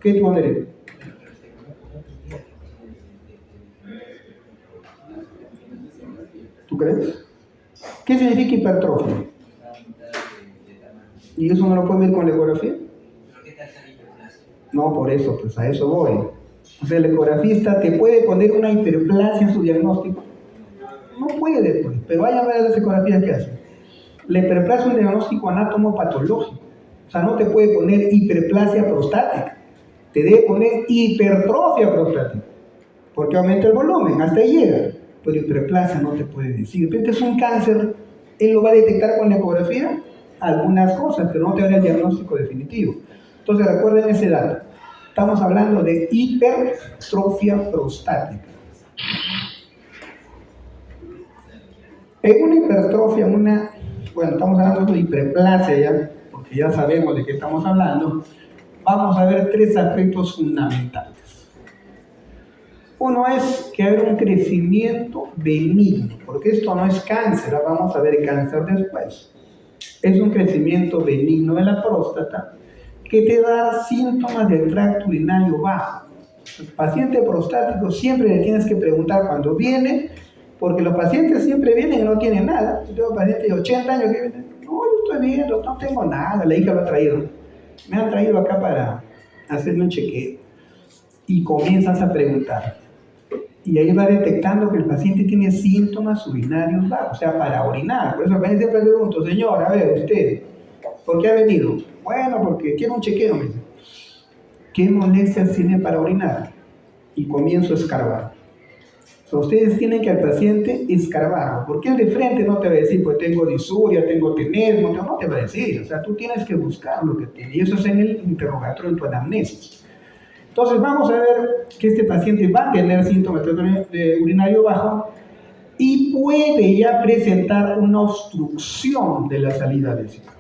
¿Qué te pondré? ¿Tú crees? ¿Qué significa hipertrofia? ¿Y eso no lo pueden ver con la ecografía? No, por eso, pues a eso voy. O sea, el ecografista te puede poner una hiperplasia en su diagnóstico. No puede, pues, pero hay varias ecografías que hacen. La hiperplasia es un diagnóstico anatomopatológico. O sea, no te puede poner hiperplasia prostática. Te debe poner hipertrofia prostática. Porque aumenta el volumen, hasta ahí llega. Pero hiperplasia no te puede decir. De repente es un cáncer, él lo va a detectar con la ecografía, algunas cosas, pero no te va a dar el diagnóstico definitivo. Entonces recuerden ese dato. Estamos hablando de hipertrofia prostática. En una hipertrofia, bueno, estamos hablando de hiperplasia ya, porque ya sabemos de qué estamos hablando, vamos a ver tres aspectos fundamentales. Uno es que hay un crecimiento benigno, porque esto no es cáncer, vamos a ver cáncer después. Es un crecimiento benigno de la próstata que te da síntomas del tracto urinario bajo. El paciente prostático siempre le tienes que preguntar cuando viene, porque los pacientes siempre vienen y no tienen nada. Yo tengo pacientes de 80 años que vienen, no, yo estoy bien, no tengo nada, la hija lo ha traído. Me han traído acá para hacerme un chequeo. Y comienzas a preguntar. Y ahí va detectando que el paciente tiene síntomas urinarios bajos, o sea, para orinar. Por eso el paciente siempre pregunto, señor, a ver, usted, ¿por qué ha venido? Bueno, porque quiero un chequeo, me dice. ¿Qué molestias tiene para orinar? Y comienzo a escarbar. O sea, ustedes tienen que al paciente escarbarlo, porque él de frente no te va a decir, pues tengo disuria, tengo tenesmo, no te va a decir. O sea, tú tienes que buscar lo que tiene, y eso es en el interrogatorio, en tu anamnesis. Entonces vamos a ver que este paciente va a tener síntomas de urinario bajo y puede ya presentar una obstrucción de la salida vésica.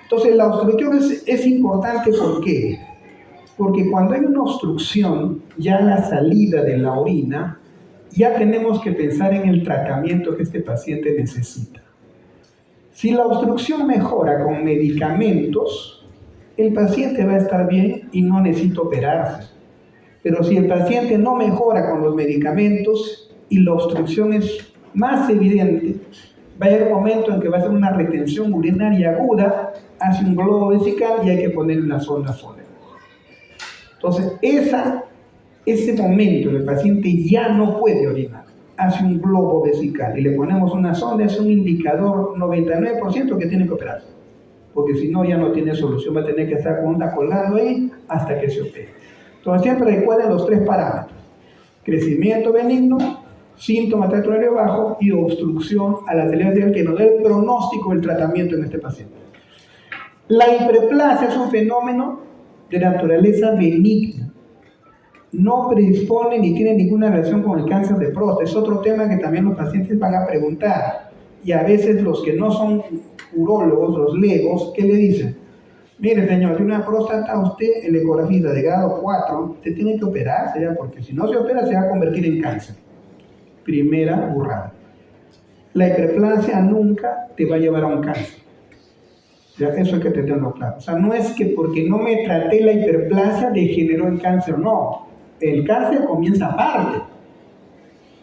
Entonces la obstrucción es importante, ¿por qué? Porque cuando hay una obstrucción, ya la salida de la orina, ya tenemos que pensar en el tratamiento que este paciente necesita. Si la obstrucción mejora con medicamentos, el paciente va a estar bien y no necesita operarse. Pero si el paciente no mejora con los medicamentos y la obstrucción es más evidente, va a haber un momento en que va a ser una retención urinaria aguda, hace un globo vesical y hay que ponerle una sonda Foley. Entonces, ese momento el paciente ya no puede orinar, hace un globo vesical y le ponemos una sonda, es un indicador 99% que tiene que operarse. Porque si no ya no tiene solución, va a tener que estar con una colgando ahí hasta que se opere. Entonces siempre recuerden los tres parámetros: crecimiento benigno, síntoma tracto urinario bajo y obstrucción a la salida vegetal que nos da el pronóstico del tratamiento en este paciente. La hiperplasia es un fenómeno de naturaleza benigna. No predispone ni tiene ninguna relación con el cáncer de próstata. Es otro tema que también los pacientes van a preguntar. Y a veces los que no son urólogos, los legos, ¿qué le dicen? Mire, señor, tiene una próstata, usted, el ecografista de grado 4, usted tiene que operarse ya, porque si no se opera se va a convertir en cáncer. Primera burrada. La hiperplasia nunca te va a llevar a un cáncer. Ya, eso hay que tenerlo claro. O sea, no es que porque no me traté la hiperplasia degeneró en cáncer, no. El cáncer comienza aparte.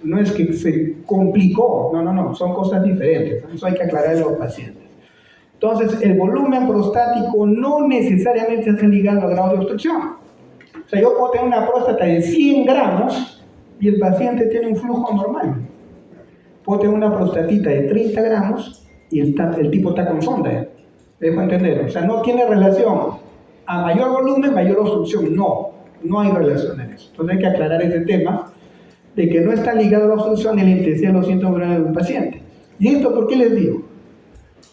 No es que se complicó, no, son cosas diferentes. Eso hay que aclarar a los pacientes. Entonces, el volumen prostático no necesariamente está ligado al grado de obstrucción. O sea, yo puedo tener una próstata de 100 gramos y el paciente tiene un flujo normal. Puedo tener una prostatita de 30 gramos y el tipo está con sonda. ¿Me dejo entender? O sea, no tiene relación. A mayor volumen, mayor obstrucción. No hay relación en eso. Entonces hay que aclarar ese tema de que no está ligado a la obstrucción ni la intensidad de los síntomas de un paciente. ¿Y esto por qué les digo?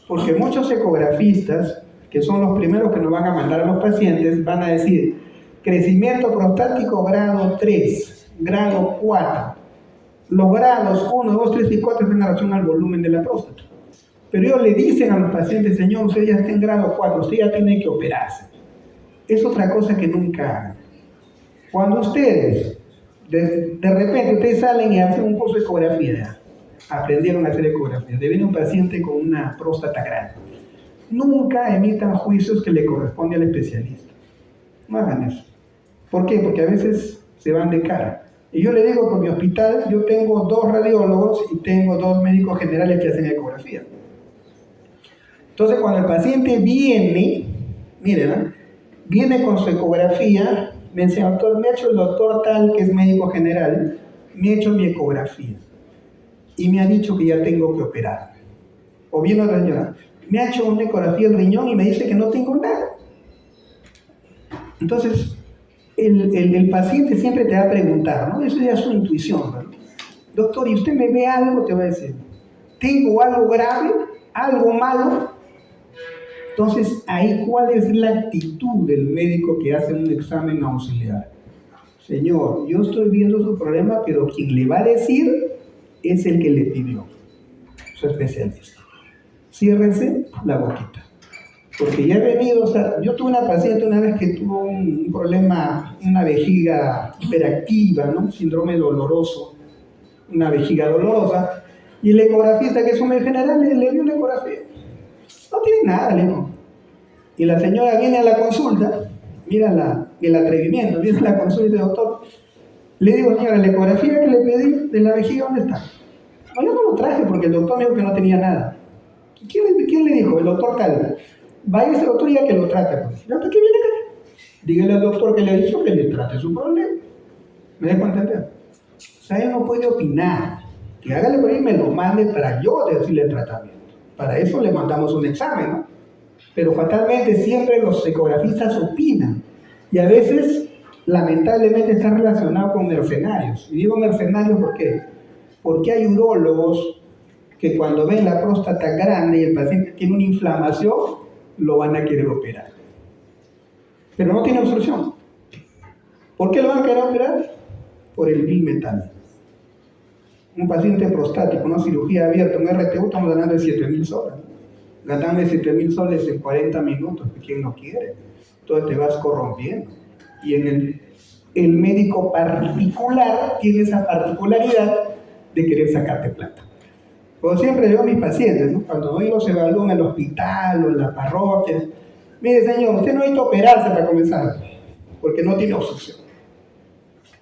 Porque muchos ecografistas, que son los primeros que nos van a mandar a los pacientes, van a decir crecimiento prostático grado 3, grado 4. Los grados 1, 2, 3 y 4 tienen relación al volumen de la próstata. Pero ellos le dicen a los pacientes, señor, usted ya está en grado 4, usted ya tiene que operarse. Es otra cosa que nunca hagan. Cuando ustedes, de repente, ustedes salen y hacen un curso de ecografía, aprendieron a hacer ecografía, te viene un paciente con una próstata grande. Nunca emitan juicios que le corresponde al especialista. No hagan eso. ¿Por qué? Porque a veces se van de cara. Y yo le digo, con mi hospital, yo tengo 2 radiólogos y tengo 2 médicos generales que hacen ecografía. Entonces, cuando el paciente viene, miren, viene con su ecografía Me dice, doctor, me ha hecho el doctor tal, que es médico general, me ha hecho mi ecografía y me ha dicho que ya tengo que operar. O bien otra señora, me ha hecho una ecografía del riñón y me dice que no tengo nada. Entonces, el paciente siempre te va a preguntar, ¿no? Eso ya es su intuición, ¿no? Doctor, ¿y usted me ve algo? Te va a decir, ¿tengo algo grave? ¿Algo malo? Entonces, ahí, ¿cuál es la actitud del médico que hace un examen auxiliar? Señor, yo estoy viendo su problema, pero quien le va a decir es el que le pidió, su especialista. Ciérrense la boquita. Porque ya he venido, o sea, yo tuve una paciente una vez que tuvo un problema, una vejiga hiperactiva, ¿no? Síndrome doloroso, una vejiga dolorosa, y el ecografista, que es un médico general, le dio una ecografía. No tiene nada, le dijo. Y la señora viene a la consulta, mira el atrevimiento, viene a la consulta y dice, doctor, le digo, señora, la ecografía que le pedí de la vejiga, ¿dónde está? No, yo no lo traje porque el doctor me dijo que no tenía nada. ¿Quién le dijo? El doctor tal. Vaya ese doctor ya que lo trate. Pues. ¿Ya para qué viene acá? Dígale al doctor que le ha dicho que le trate su problema. ¿Me dejo entender? O sea, él no puede opinar. Que hágale por ahí y me lo mande para yo decirle el tratamiento. Para eso le mandamos un examen, ¿no? Pero fatalmente siempre los ecografistas opinan. Y a veces, lamentablemente, está relacionado con mercenarios. Y digo mercenarios ¿por qué? Porque hay urólogos que cuando ven la próstata grande y el paciente tiene una inflamación, lo van a querer operar. Pero no tiene obstrucción. ¿Por qué lo van a querer operar? Por el vil metal. Un paciente prostático, una cirugía abierta, un RTU, estamos hablando de 7.000 soles. Ganando 7.000 soles en 40 minutos, ¿quién no quiere? Entonces te vas corrompiendo. Y en el médico particular tiene esa particularidad de querer sacarte plata. Como siempre digo a mis pacientes, ¿no? Cuando ellos se evalúan en el hospital o en la parroquia, mire señor, usted no necesita operarse para comenzar, porque no tiene obstrucción.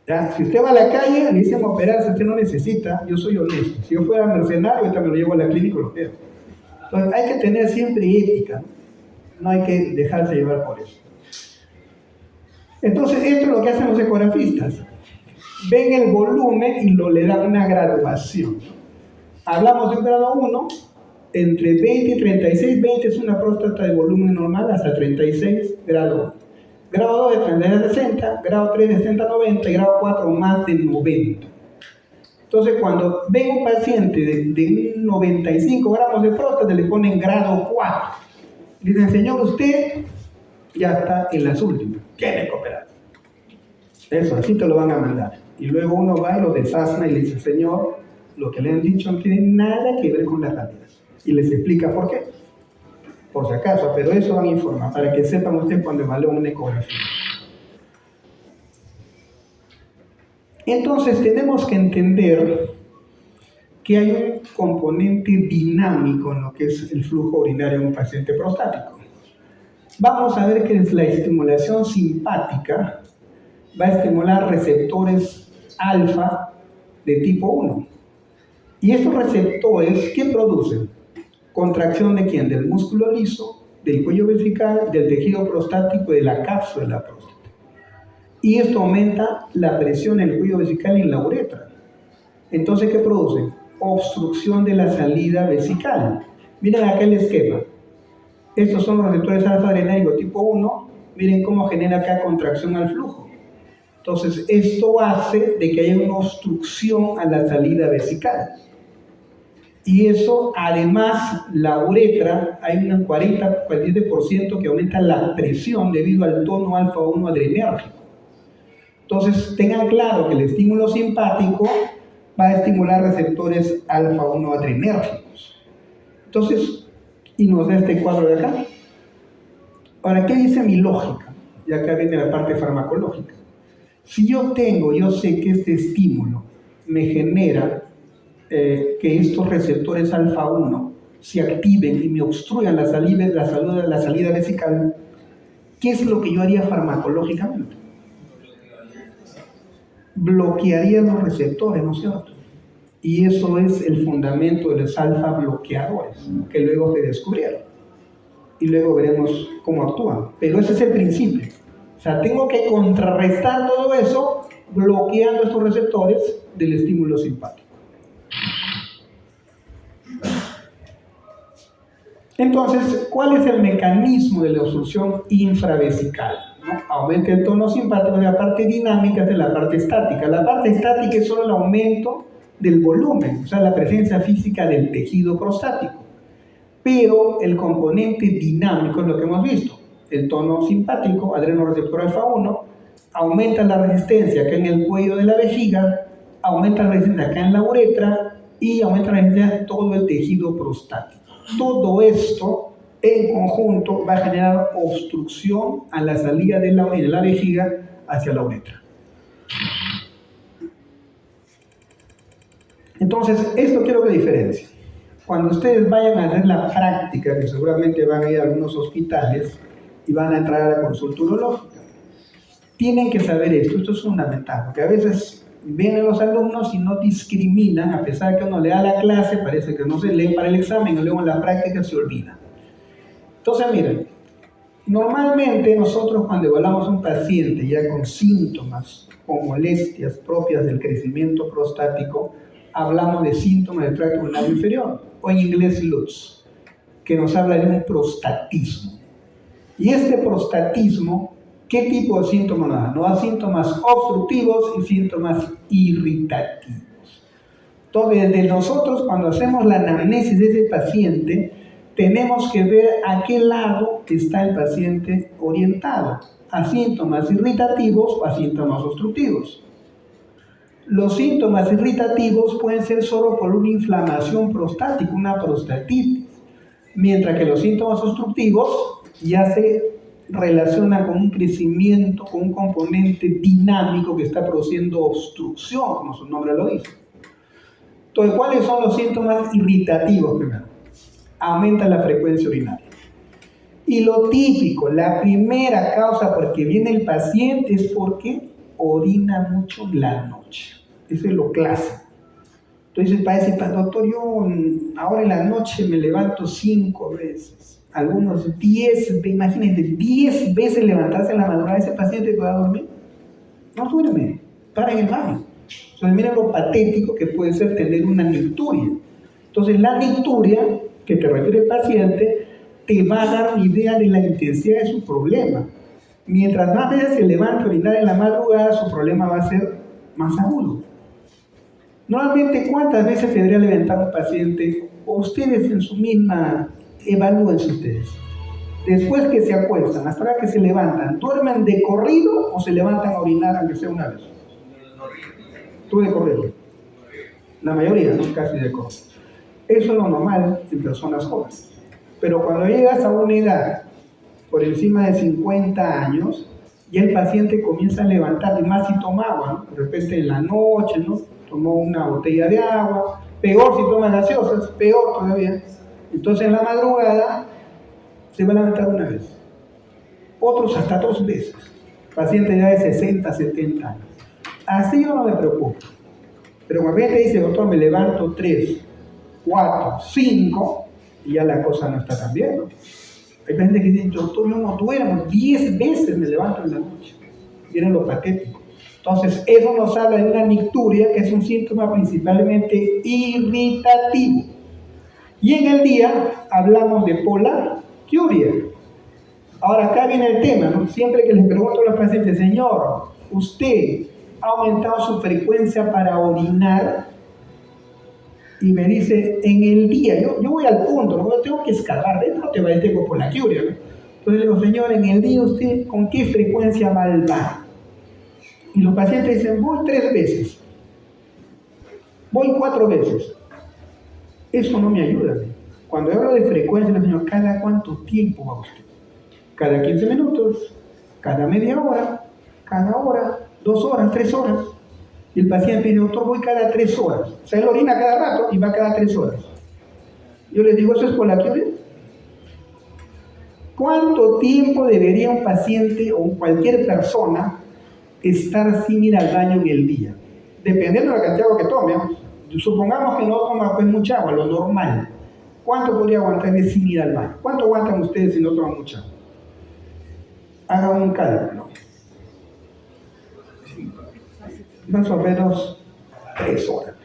¿Ya? Si usted va a la calle, le dicen operarse, usted no necesita, yo soy honesto. Si yo fuera mercenario, ahorita me lo llevo a la clínica y lo opero. Entonces hay que tener siempre ética, no hay que dejarse llevar por eso. Entonces esto es lo que hacen los ecografistas. Ven el volumen y le dan una graduación. Hablamos de un grado 1, entre 20 y 36, 20 es una próstata de volumen normal, hasta 36, grado 1. Grado 2 de 30 a 60, grado 3 de 60 a 90 y grado 4 más de 90. Entonces cuando ven un paciente de 95 gramos de próstata, le ponen grado 4. Dicen, señor, usted ya está en las últimas, tiene que operar. Eso, así te lo van a mandar. Y luego uno va y lo desasna y le dice, señor, lo que le han dicho no tiene nada que ver con la realidad. Y les explica por qué. Por si acaso, pero eso van a informar, para que sepan ustedes cuando evalúen una ecografía. Entonces tenemos que entender que hay un componente dinámico en lo que es el flujo urinario en un paciente prostático. Vamos a ver que la estimulación simpática va a estimular receptores alfa de tipo 1. Y estos receptores, ¿qué producen? Contracción ¿de quién? Del músculo liso, del cuello vesical, del tejido prostático y de la cápsula de la próstata. Y esto aumenta la presión en el cuello vesical y en la uretra. Entonces, ¿qué produce? Obstrucción de la salida vesical. Miren acá el esquema. Estos son los receptores alfa-adrenérgicos tipo 1. Miren cómo genera acá contracción al flujo. Entonces, esto hace de que haya una obstrucción a la salida vesical. Y eso, además, la uretra, hay un 40-47% que aumenta la presión debido al tono alfa-1 adrenérgico. Entonces, tengan claro que el estímulo simpático va a estimular receptores alfa-1 adrenérgicos. Entonces, y nos da este cuadro de acá. Ahora, ¿qué dice mi lógica? Y acá viene la parte farmacológica. Si yo sé que este estímulo me genera que estos receptores alfa-1 se activen y me obstruyan la salida vesical, ¿qué es lo que yo haría farmacológicamente? Bloquearía los receptores, ¿no es cierto? Y eso es el fundamento de los alfa bloqueadores, que luego se descubrieron. Y luego veremos cómo actúan. Pero ese es el principio. O sea, tengo que contrarrestar todo eso bloqueando estos receptores del estímulo simpático. Entonces, ¿cuál es el mecanismo de la obstrucción infravesical? ¿No? Aumenta el tono simpático de la parte dinámica de la parte estática. La parte estática es solo el aumento del volumen, o sea, la presencia física del tejido prostático. Pero el componente dinámico es lo que hemos visto. El tono simpático, adrenoreceptor alfa 1, aumenta la resistencia acá en el cuello de la vejiga, aumenta la resistencia acá en la uretra y aumenta la resistencia de todo el tejido prostático. Todo esto en conjunto va a generar obstrucción a la salida de la vejiga hacia la uretra. Entonces, esto quiero que diferencie. Cuando ustedes vayan a hacer la práctica, que seguramente van a ir a algunos hospitales y van a entrar a la consulta urológica, tienen que saber esto es fundamental, porque a veces vienen los alumnos y no discriminan, a pesar de que uno le da la clase, parece que no se lee para el examen, y luego en la práctica se olvida. Entonces, miren, normalmente nosotros cuando evaluamos a un paciente ya con síntomas o molestias propias del crecimiento prostático, hablamos de síntomas del tracto urinario inferior, o en inglés LUTS, que nos habla de un prostatismo. Y este prostatismo, ¿qué tipo de síntomas nos da? Nos da síntomas obstructivos y síntomas irritativos. Entonces, desde nosotros, cuando hacemos la anamnesis de ese paciente, tenemos que ver a qué lado está el paciente orientado, a síntomas irritativos o a síntomas obstructivos. Los síntomas irritativos pueden ser solo por una inflamación prostática, una prostatitis, mientras que los síntomas obstructivos ya se relaciona con un crecimiento, con un componente dinámico que está produciendo obstrucción, como su nombre lo dice. Entonces, ¿cuáles son los síntomas irritativos primero? Aumenta la frecuencia urinaria. Y lo típico, la primera causa por que viene el paciente es porque orina mucho en la noche. Eso es lo clásico. Entonces, parece, doctor, yo ahora en la noche me levanto 5 veces. Algunos 10, imagínense, 10 veces levantarse en la madrugada. ¿Ese paciente puede dormir? No duerme, para en el baño. Entonces, miren lo patético que puede ser tener una nicturia. Entonces, la nicturia que te refiere el paciente te va a dar una idea de la intensidad de su problema. Mientras más veces se levanta a orinar en la madrugada, su problema va a ser más agudo. Normalmente, ¿cuántas veces debería levantar un paciente? O ustedes en su misma, evalúense ustedes. Después que se acuestan, hasta ahora que se levantan, ¿duermen de corrido o se levantan a orinar aunque sea una vez? Tú de corrido. La mayoría, ¿no? Casi de corrido. Eso es lo normal en personas jóvenes. Pero cuando llegas a una edad por encima de 50 años, ya el paciente comienza a levantar, y más si toma agua, ¿no? De repente en la noche, ¿no? Tomó una botella de agua, peor si toma gaseosas, peor todavía. Entonces en la madrugada se va a levantar una vez, otros hasta 2 veces, pacientes ya de 60, 70 años. Así yo no me preocupo, pero cuando te dice, doctor, me levanto 3, 4, 5, y ya la cosa no está tan bien, ¿no? Hay gente que dice, doctor, yo no duermo, 10 veces me levanto en la noche. Miren lo patético. Entonces, eso nos habla de una nicturia, que es un síntoma principalmente irritativo. Y en el día hablamos de poliuria. Ahora, acá viene el tema, ¿no? Siempre que les pregunto a los pacientes, señor, ¿usted ha aumentado su frecuencia para orinar? Y me dice, en el día, yo voy al punto, ¿no? Yo tengo que escalar, dentro te va a decir, tengo poliuria, ¿no? Entonces le digo, señor, en el día usted, ¿con qué frecuencia va al baño? Y los pacientes dicen, voy 3 veces, voy 4 veces. Eso no me ayuda. Cuando hablo de frecuencia, le digo, ¿cada cuánto tiempo va usted? Cada 15 minutos, cada media hora, cada hora, 2 horas, 3 horas. Y el paciente dice, doctor, voy cada 3 horas. O sea, él orina cada rato y va cada 3 horas. Yo les digo, ¿eso es poliuria? ¿Cuánto tiempo debería un paciente o cualquier persona estar sin ir al baño en el día? Dependiendo de la cantidad de agua que tome. Supongamos que no toma pues mucha agua, lo normal. ¿Cuánto podría aguantar sin ir al baño? ¿Cuánto aguantan ustedes si no toman mucha agua? Hagan un cálculo. más o menos 3 horas.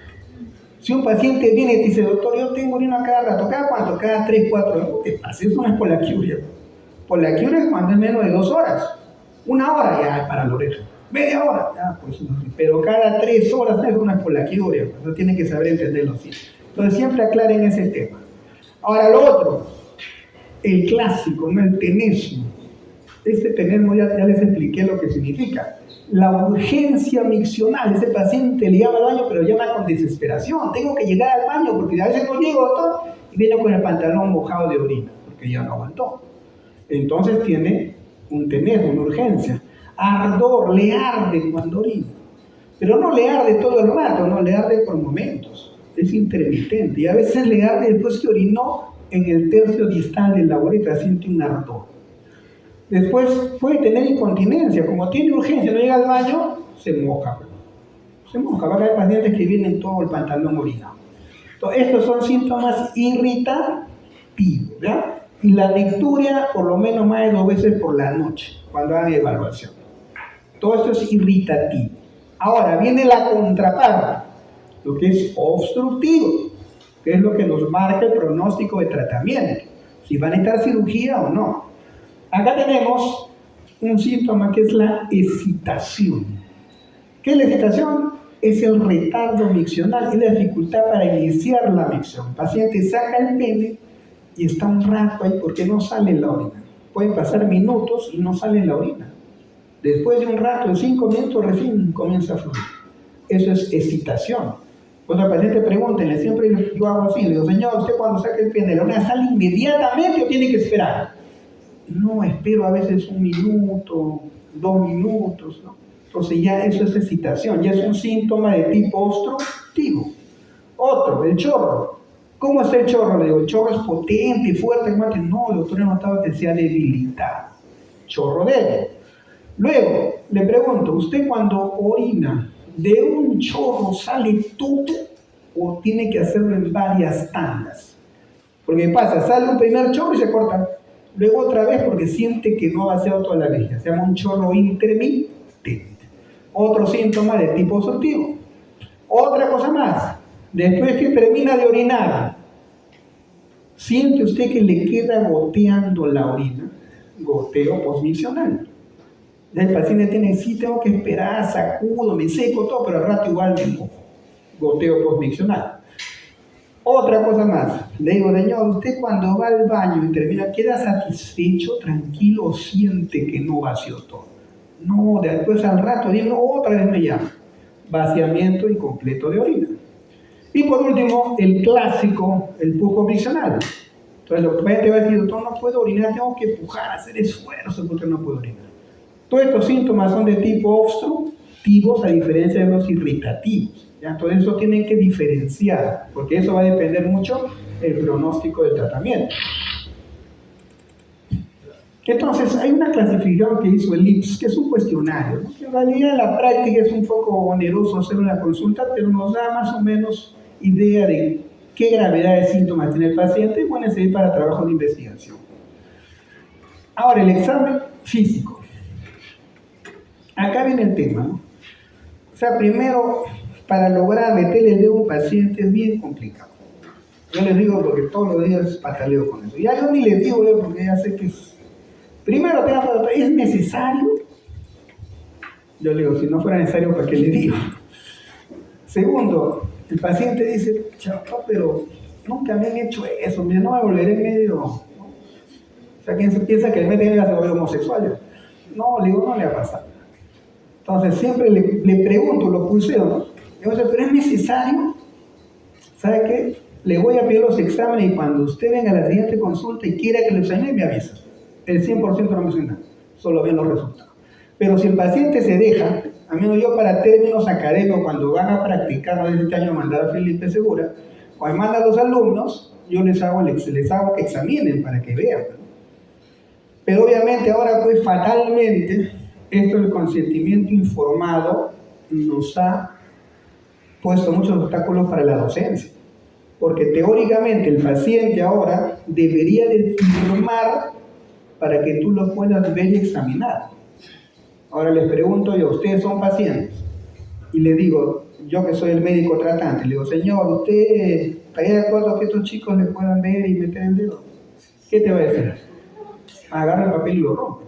Si un paciente viene y te dice, doctor, yo tengo orina cada rato, ¿cada cuánto? Cada 3, 4 horas. ¿Qué pasa? Eso no es poliaquiuria. Poliaquiuria es cuando es menos de 2 horas. 1 hora ya es para la oreja. Media hora, ya, pues no sé. Pero cada 3 horas eso no es poliaquiuria. Eso tienen que saber entenderlo así. Entonces siempre aclaren ese tema. Ahora lo otro, el clásico, ¿no? El tenesmo. Este tenesmo ya les expliqué lo que significa. La urgencia miccional, ese paciente le llama al baño, pero llama con desesperación. Tengo que llegar al baño porque a veces no llego, doctor, y viene con el pantalón mojado de orina, porque ya no aguantó. Entonces tiene un tenesmo, una urgencia. Ardor, le arde cuando orina. Pero no le arde todo el rato, no, le arde por momentos. Es intermitente. Y a veces le arde después que orinó en el tercio distal de la uretra, siente un ardor. Después puede tener incontinencia, como tiene urgencia, no llega al baño, se moja. Se moja, va a haber pacientes que vienen todo el pantalón orinado. Entonces, estos son síntomas irritativos, ¿ya? Y la lecturia por lo menos más de 2 veces por la noche, cuando hagan evaluación. Todo esto es irritativo. Ahora viene la contraparte, lo que es obstructivo, que es lo que nos marca el pronóstico de tratamiento, si va a necesitar cirugía o no. Acá tenemos un síntoma que es la excitación. ¿Qué es la excitación? Es el retardo miccional, es la dificultad para iniciar la micción. El paciente saca el pene y está un rato ahí porque no sale la orina. Pueden pasar minutos y no sale la orina. Después de un rato, de 5 minutos, recién comienza a fluir. Eso es excitación. Cuando el paciente pregúntenle, siempre yo hago así, le digo, señor, ¿usted cuando saca el pene, la orina sale inmediatamente o tiene que esperar? No, espero a veces 1 minuto, 2 minutos, ¿no? Entonces ya eso es excitación, ya es un síntoma de tipo obstructivo. Otro, el chorro. ¿Cómo está el chorro? Le digo, el chorro es potente, fuerte, no, el doctor ha notado que sea debilitado. Chorro débil. Luego, le pregunto, ¿usted cuando orina, de un chorro sale todo o tiene que hacerlo en varias tandas? Porque pasa, sale un primer chorro y se corta. Luego otra vez porque siente que no ha vaciado toda la vejiga. Se llama un chorro intermitente. Otro síntoma de tipo obstructivo. Otra cosa más. Después que termina de orinar, siente usted que le queda goteando la orina. Goteo postmiccional. El paciente tiene, sí, tengo que esperar, sacudo, me seco todo, pero al rato igual me mojo. Goteo postmiccional. Otra cosa más, le digo, señor, usted cuando va al baño y termina, ¿queda satisfecho, tranquilo o siente que no vació todo? No, después al rato, digo, otra vez me llama. Vaciamiento incompleto de orina. Y por último, el clásico, el pujo miccional. Entonces, el paciente va a decir, doctor, no puedo orinar, tengo que pujar, hacer esfuerzo porque no puedo orinar. Todos estos síntomas son de tipo obstructivos a diferencia de los irritativos. ¿Ya? Entonces eso tienen que diferenciar, porque eso va a depender mucho del pronóstico del tratamiento. Entonces hay una clasificación que hizo el IPS, que es un cuestionario, ¿no? Que en realidad en la práctica es un poco oneroso hacer una consulta, pero nos da más o menos idea de qué gravedad de síntomas tiene el paciente y pueden servir para trabajo de investigación. Ahora, el examen físico. Acá viene el tema, ¿no? O sea, primero, para lograr meterle el dedo a un paciente es bien complicado. Yo les digo porque todos los días pataleo con eso. Ya yo ni les digo yo porque ya sé que es... Primero, ¿es necesario? Yo le digo, si no fuera necesario, ¿para qué le digo? Segundo, el paciente dice, chapa, pero nunca me han hecho eso, mira, no me volveré medio... ¿no? O sea, ¿quién se piensa que el médico se vuelve homosexual? No, le digo, no le ha pasado. Entonces siempre le pregunto, lo pulseo, ¿no? Digo, pero es necesario, ¿sabe qué? Le voy a pedir los exámenes y cuando usted venga a la siguiente consulta y quiera que lo examine, me avisa. El 100% no me suena nada, solo ven los resultados. Pero si el paciente se deja, a menos yo para términos académicos, cuando van a practicar, no sé este año mandar a Felipe Segura, cuando manda a los alumnos, yo les hago que examinen para que vean, ¿no? Pero obviamente ahora pues fatalmente, esto del consentimiento informado nos ha puesto muchos obstáculos para la docencia. Porque teóricamente el paciente ahora debería de firmar para que tú lo puedas ver y examinar. Ahora les pregunto yo, ¿ustedes son pacientes? y le digo, yo que soy el médico tratante, le digo, señor, ¿usted estaría de acuerdo que estos chicos le puedan ver y meter el dedo? ¿Qué te va a decir? Agarra el papel y lo rompe.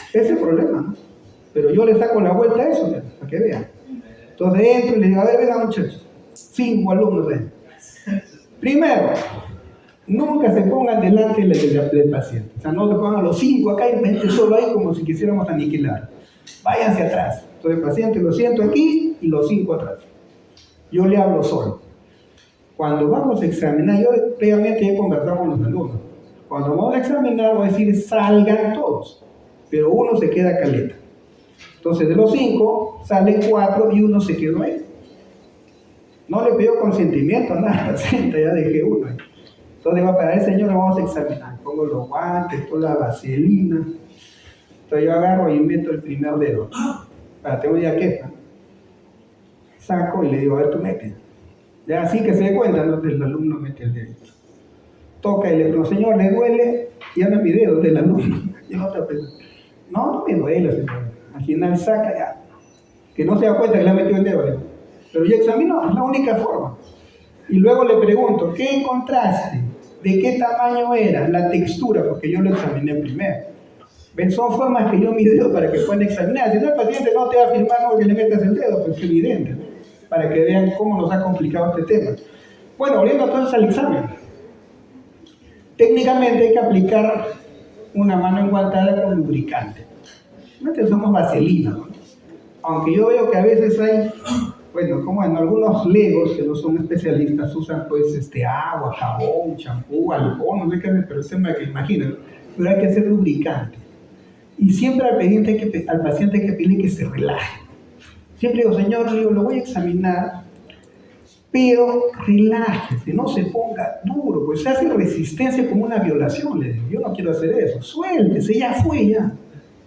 Ese es el problema, ¿no? Pero yo le saco la vuelta a eso, para que vean. Entonces entro y le digo, a ver, venga muchachos, 5 alumnos ven. Primero, nunca se pongan delante del paciente. O sea, no se pongan los 5 acá y vente solo ahí como si quisiéramos aniquilar. Váyanse atrás. Entonces el paciente lo siento aquí y los 5 atrás. Yo le hablo solo. Cuando vamos a examinar, yo previamente he conversado con los alumnos. Cuando vamos a examinar, voy a decir, salgan todos. Pero uno se queda caleta. Entonces de los 5, salen 4 y uno se quedó ahí. No le pido consentimiento, nada, paciente, ya dejé uno ahí. Entonces va para el señor, lo vamos a examinar. Pongo los guantes, toda la vaselina. Entonces yo agarro y meto el primer dedo. Para tengo ya queja. Saco y le digo, a ver, tú mete. Ya así que se dé cuenta, ¿no? El alumno mete el dedito. Toca y le digo, señor, ¿le duele? Y ahora mi dedo del alumno. Y la otra persona, no me duele, señor. Al final saca ya. Que no se da cuenta que le ha metido el dedo. Pero yo examino, es la única forma. Y luego le pregunto, ¿qué encontraste? ¿De qué tamaño era? La textura, porque yo lo examiné primero. ¿Ven? Son formas que yo mi dedo para que puedan examinar. Si no, el paciente no te va a afirmar no, que le metas el dedo, pues es evidente, ¿no? Para que vean cómo nos ha complicado este tema. Bueno, volviendo entonces al examen. Técnicamente hay que aplicar una mano enguantada con lubricante. No utilizamos vaselina, ¿no? Aunque yo veo que a veces hay, bueno, como en algunos legos que no son especialistas, usan pues agua, jabón, champú, alcohol, no sé qué, pero es tema que imaginen, pero hay que hacer lubricante. Y siempre al paciente hay que pedirle que se relaje. Siempre digo, señor, lo voy a examinar, pero relájese, no se ponga duro, pues se hace resistencia como una violación, le digo, yo no quiero hacer eso, suéltese, ya fue, ya.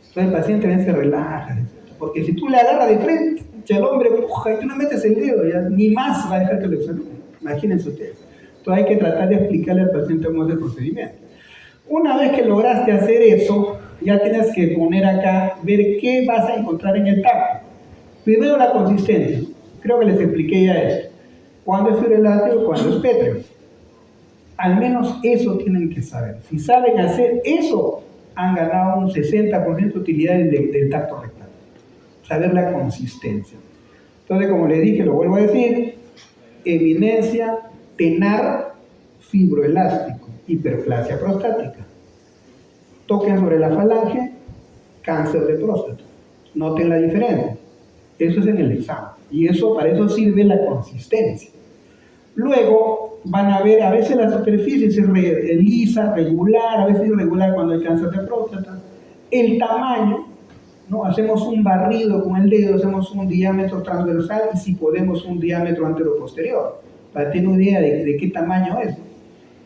Entonces el paciente se relaja, porque si tú le agarras de frente, el hombre empuja y tú no metes el dedo, ya ni más va a dejar que lo examine. Imagínense ustedes. Entonces hay que tratar de explicarle al paciente cómo es el procedimiento. Una vez que lograste hacer eso, ya tienes que poner acá, ver qué vas a encontrar en el tacto. Primero la consistencia. Creo que les expliqué ya eso. Cuándo es fibroelástico, cuándo es pétreo. Al menos eso tienen que saber. Si saben hacer eso, han ganado un 60% de utilidad del tacto rectal. Saber la consistencia. Entonces, como les dije, lo vuelvo a decir, eminencia, tenar, fibroelástico, hiperplasia prostática. Toquen sobre la falange, cáncer de próstata. Noten la diferencia. Eso es en el examen. Y para eso sirve la consistencia. Luego van a ver, a veces la superficie es lisa, regular, a veces irregular cuando hay cáncer de próstata. El tamaño, ¿no? Hacemos un barrido con el dedo, hacemos un diámetro transversal y si podemos un diámetro anteroposterior, para tener una idea de qué tamaño es.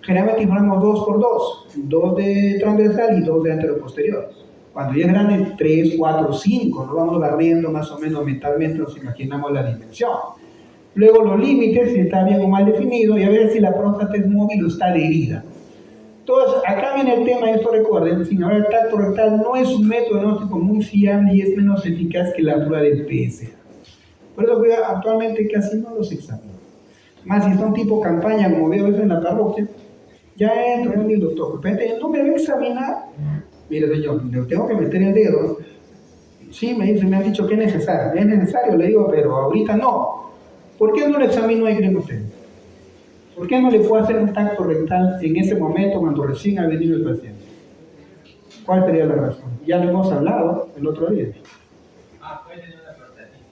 Generalmente informamos 2 por 2, 2 de transversal y 2 de anteroposterior. Cuando ya es grande, 3, 4, 5, nos vamos barriendo más o menos mentalmente, nos imaginamos la dimensión. Luego los límites, si está bien o mal definido, y a ver si la próstata es móvil o está adherida. Entonces, acá viene el tema, y esto recuerden, ahora el tacto rectal no es un método diagnóstico muy fiable y es menos eficaz que la prueba del PSA. Por eso actualmente casi no los examino. Más si son tipo campaña, como veo eso en la parroquia, ya entro en el doctor, no me va a examinar. Mire señor, le tengo que meter el dedo. Sí, me han dicho que es necesario. Es necesario, le digo, pero ahorita no. ¿Por qué no lo examino ahí, creen ustedes? ¿Por qué no le puedo hacer un tacto rectal en ese momento cuando recién ha venido el paciente? ¿Cuál sería la razón? Ya lo hemos hablado el otro día. Puede tener una prostatitis.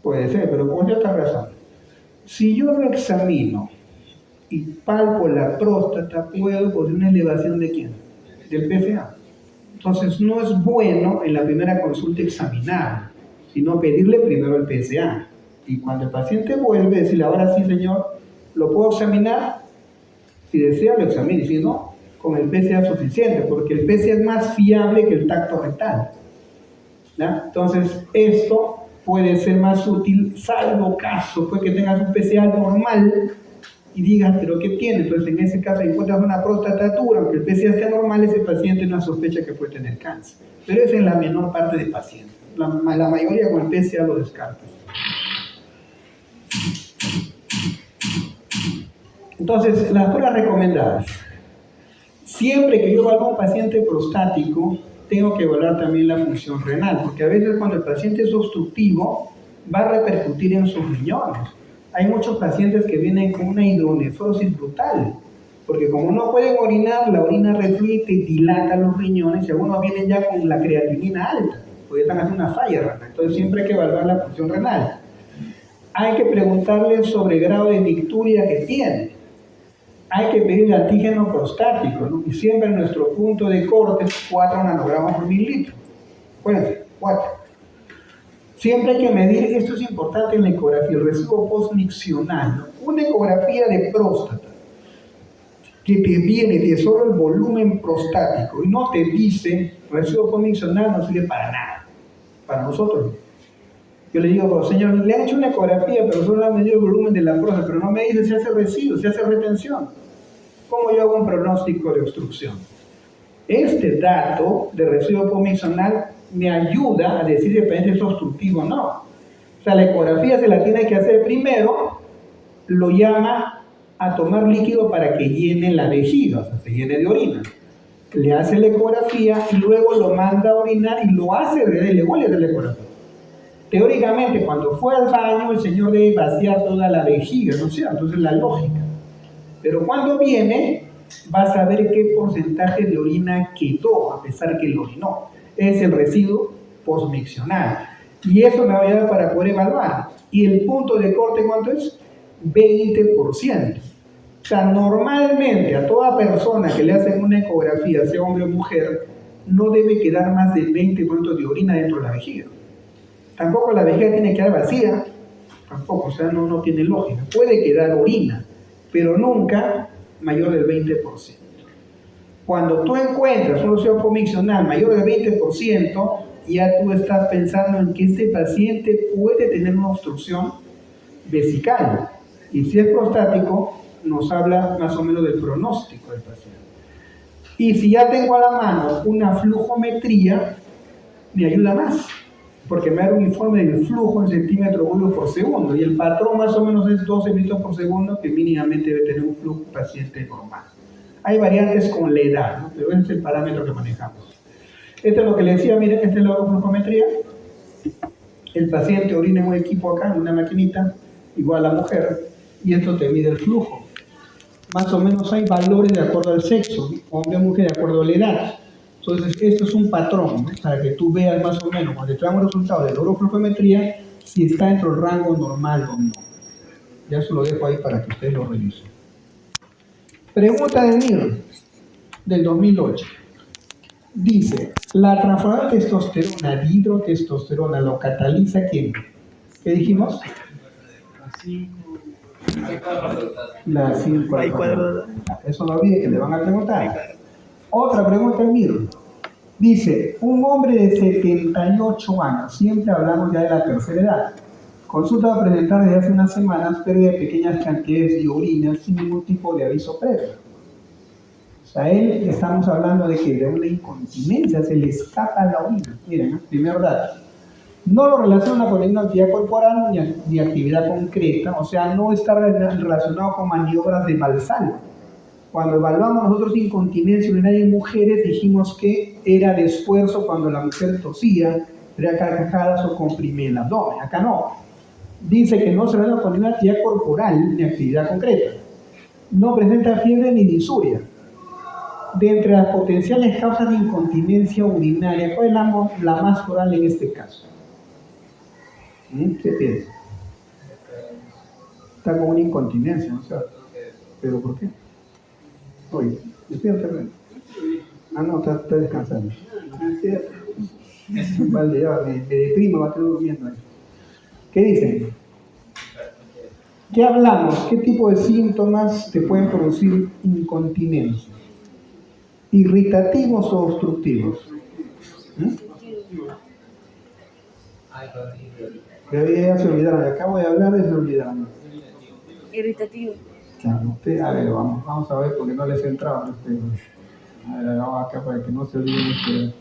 Puede ser, pero ¿por qué otra razón? Si yo lo examino y palpo la próstata, puedo por una elevación de ¿quién? Del PSA. Entonces no es bueno en la primera consulta examinar, sino pedirle primero el PSA. Y cuando el paciente vuelve, decirle, ahora sí señor, ¿lo puedo examinar? Si desea lo examine, si no, con el PSA es suficiente, porque el PSA es más fiable que el tacto rectal. ¿Ya? Entonces esto puede ser más útil, salvo caso, pues que tengas un PSA normal, y digas, ¿pero qué tiene? Entonces, en ese caso, encuentras una próstata dura, aunque el PSA esté normal, ese paciente no sospecha que puede tener cáncer. Pero es en la menor parte de pacientes. la mayoría con el PSA lo descarta. Entonces, las pruebas recomendadas. Siempre que yo evalúo a un paciente prostático, tengo que evaluar también la función renal, porque a veces cuando el paciente es obstructivo, va a repercutir en sus riñones. Hay muchos pacientes que vienen con una hidronefrosis brutal, porque como no pueden orinar, la orina refluye y dilata los riñones, y algunos vienen ya con la creatinina alta, porque están haciendo una falla renal. Entonces siempre hay que evaluar la función renal. Hay que preguntarle sobre el grado de nicturia que tiene. Hay que pedir el antígeno prostático, ¿no? Y siempre nuestro punto de corte es 4 nanogramos por mililitro. Acuérdense, 4. Siempre hay que medir, esto es importante en la ecografía, el residuo postmiccional, ¿no? Una ecografía de próstata que te viene de solo el volumen prostático y no te dice residuo postmiccional, no sirve para nada, para nosotros. Yo le digo, señor, le han hecho una ecografía, pero solo le han medido el volumen de la próstata, pero no me dice si hace residuo, si hace retención. ¿Cómo yo hago un pronóstico de obstrucción? Este dato de residuo postmiccional me ayuda a decir si el paciente es obstructivo o no. O sea, la ecografía se la tiene que hacer primero, lo llama a tomar líquido para que llene la vejiga, o sea, se llene de orina. Le hace la ecografía y luego lo manda a orinar y lo hace, le vuelve a hacer la ecografía. Teóricamente, cuando fue al baño, el señor debe vaciar toda la vejiga, ¿no es cierto? Entonces, la lógica. Pero cuando viene, va a saber qué porcentaje de orina quedó, a pesar que lo orinó. Es el residuo postmiccional. Y eso me va a ayudar para poder evaluar. Y el punto de corte, ¿cuánto es? 20%. O sea, normalmente a toda persona que le hacen una ecografía, sea hombre o mujer, no debe quedar más del 20% de orina dentro de la vejiga. Tampoco la vejiga tiene que quedar vacía, tampoco, o sea, no tiene lógica. Puede quedar orina, pero nunca mayor del 20%. Cuando tú encuentras un residuo postmiccional mayor del 20%, ya tú estás pensando en que este paciente puede tener una obstrucción vesical. Y si es prostático, nos habla más o menos del pronóstico del paciente. Y si ya tengo a la mano una flujometría, me ayuda más, porque me da un informe del flujo en centímetros cúbicos por segundo, y el patrón más o menos es 12 litros por segundo, que mínimamente debe tener un flujo paciente normal. Hay variantes con la edad, ¿no? Pero ese es el parámetro que manejamos. Esto es lo que le decía, miren, esta es la flujometría. El paciente orina en un equipo acá, en una maquinita, igual a la mujer, y esto te mide el flujo. Más o menos hay valores de acuerdo al sexo, hombre o mujer de acuerdo a la edad. Entonces, esto es un patrón, ¿no? Para que tú veas más o menos, cuando te traigan los resultados de la oroflujometría, si está dentro del rango normal o no. Ya se lo dejo ahí para que ustedes lo revisen. Pregunta de Mir, del 2008. Dice, la transformada de testosterona, dihidrotestosterona, ¿lo cataliza quién? ¿Qué dijimos? La 5. Eso no olvide que le van a preguntar. Otra pregunta, Mir. Dice, un hombre de 78 años, siempre hablamos ya de la tercera edad, consulta a presentar desde hace unas semanas pérdida de pequeñas cantidades de orina sin ningún tipo de aviso previo. O sea, él, estamos hablando de que de una incontinencia, se le escapa la orina. Miren, primer dato. No lo relaciona con ninguna actividad corporal ni actividad concreta, o sea, no está relacionado con maniobras de Valsalva. Cuando evaluamos nosotros incontinencia urinaria en mujeres, dijimos que era de esfuerzo cuando la mujer tosía, era carcajadas o comprimía el abdomen. Acá no. Dice que no se relaciona con ninguna actividad corporal ni actividad concreta. No presenta fiebre ni disuria. De entre las potenciales causas de incontinencia urinaria, ¿cuál es la más probable en este caso? ¿Qué piensa? Está con una incontinencia, ¿no? ¿Pero por qué? Oye, despierta. Ah, no, está descansando. Despierta. Vale, ya, me deprimo, va a estar durmiendo ahí. ¿Qué dicen? ¿Qué hablamos? ¿Qué tipo de síntomas te pueden producir incontinencia? ¿Irritativos o obstructivos? Ya se olvidaron, acabo de hablar y se olvidaron. Irritativo. Claro, usted, a ver, vamos a ver porque no les entraba. A ver, vamos acá para que no se olviden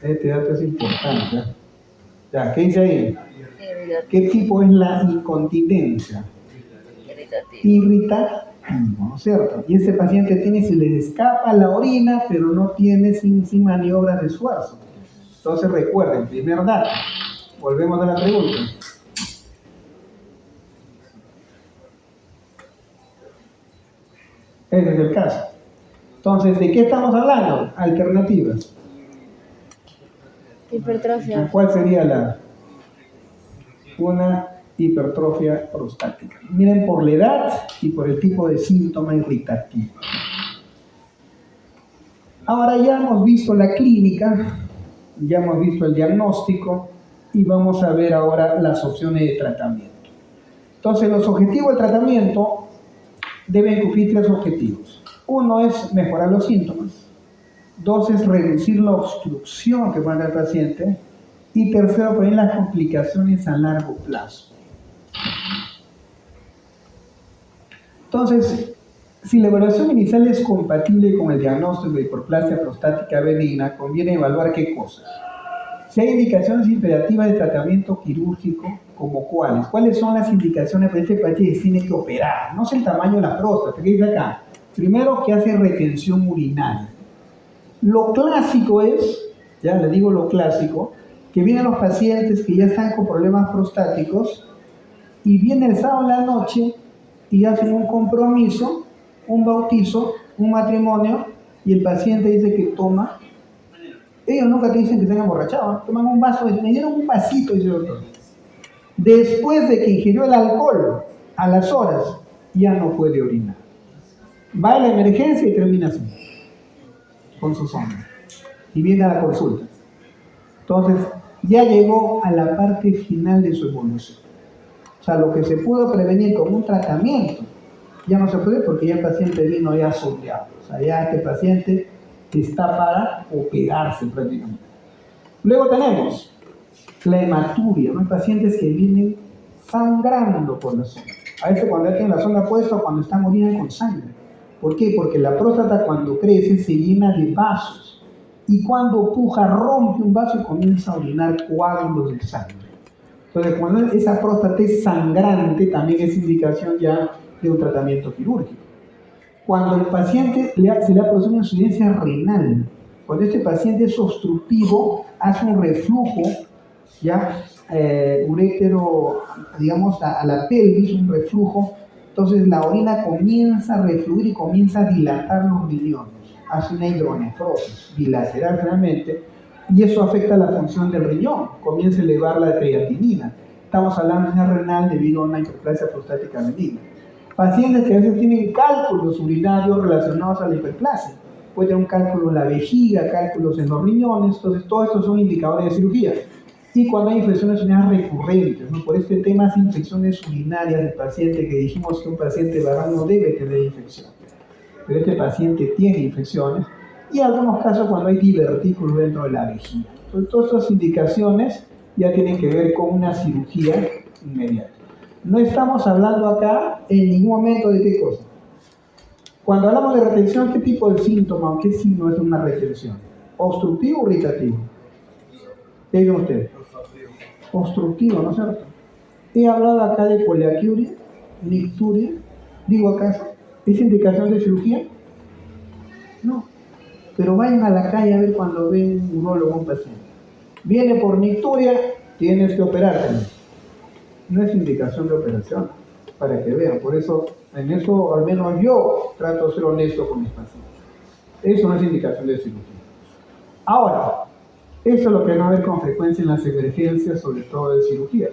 este dato es importante. Ya, ¿qué dice ahí? Irritativo. ¿Qué tipo es la incontinencia? Irritativo. Irritativo, ¿no es cierto? Y ese paciente tiene, se le escapa la orina, pero no tiene sin maniobras de esfuerzo. Entonces recuerden, primer dato, volvemos a la pregunta. Ese es el caso. Entonces, ¿de qué estamos hablando? Alternativas. Hipertrofia. ¿Cuál sería una hipertrofia prostática? Miren por la edad y por el tipo de síntoma irritativo. Ahora ya hemos visto la clínica, ya hemos visto el diagnóstico y vamos a ver ahora las opciones de tratamiento. Entonces, los objetivos del tratamiento deben cumplir tres objetivos. Uno es mejorar los síntomas. Dos es reducir la obstrucción que manda el paciente. Y tercero, prevenir las complicaciones a largo plazo. Entonces, si la evaluación inicial es compatible con el diagnóstico de hiperplasia prostática benigna, conviene evaluar qué cosas. Si hay indicaciones imperativas de tratamiento quirúrgico, como cuáles. ¿Cuáles son las indicaciones para este paciente que tiene que operar? No es el tamaño de la próstata, ¿qué dice acá? Primero, que hace retención urinaria. Lo clásico es, ya les digo lo clásico, que vienen los pacientes que ya están con problemas prostáticos y vienen el sábado en la noche y hacen un compromiso, un bautizo, un matrimonio, y el paciente dice que toma. Ellos nunca te dicen que se han emborrachado, toman un vaso, me dieron un vasito, dice el doctor. Después de que ingirió el alcohol, a las horas, ya no puede orinar. Va a la emergencia y termina así, con su sonda. Y viene a la consulta. Entonces, ya llegó a la parte final de su evolución. O sea, lo que se pudo prevenir con un tratamiento, ya no se puede porque ya el paciente vino ya sondeado. O sea, ya este paciente está para operarse prácticamente. Luego tenemos la hematuria, ¿no? Hay pacientes que vienen sangrando por la zona. A veces cuando ya tienen la zona puesta o cuando están orinan con sangre. ¿Por qué? Porque la próstata cuando crece se llena de vasos y cuando puja rompe un vaso y comienza a orinar coágulos de sangre. Entonces cuando esa próstata es sangrante también es indicación ya de un tratamiento quirúrgico. Cuando el paciente se le ha producido una insuficiencia renal, cuando este paciente es obstructivo, hace un reflujo ya urétero, digamos, a la pelvis, un reflujo, entonces la orina comienza a refluir y comienza a dilatar los riñones, hace una hidronefrosis bilateral realmente, y eso afecta la función del riñón, comienza a elevar la creatinina. Estamos hablando de una renal debido a una hiperplasia prostática benigna. Pacientes que a veces tienen cálculos urinarios relacionados a la hiperplasia, puede tener un cálculo en la vejiga, cálculos en los riñones, entonces todos estos son indicadores de cirugía. Y cuando hay infecciones urinarias recurrentes, ¿no? Por este tema de infecciones urinarias del paciente, que dijimos que un paciente varón no debe tener infección, pero este paciente tiene infecciones, y en algunos casos cuando hay divertículos dentro de la vejiga. Entonces, todas estas indicaciones ya tienen que ver con una cirugía inmediata. No estamos hablando acá en ningún momento de qué cosa. Cuando hablamos de retención, ¿qué tipo de síntoma o qué signo es una retención? ¿Obstructivo o irritativo? ¿Qué dicen ustedes? Obstructivo, ¿no es cierto? He hablado acá de poliaquiuria, nicturia. ¿Digo acaso? ¿Es indicación de cirugía? No. Pero vayan a la calle a ver cuando ven un urólogo un paciente. Viene por nicturia, tienes que operarte. No es indicación de operación, para que vean. Por eso, en eso al menos yo trato de ser honesto con mis pacientes. Eso no es indicación de cirugía. Ahora, eso es lo que van a ver con frecuencia en las emergencias, sobre todo de cirugía.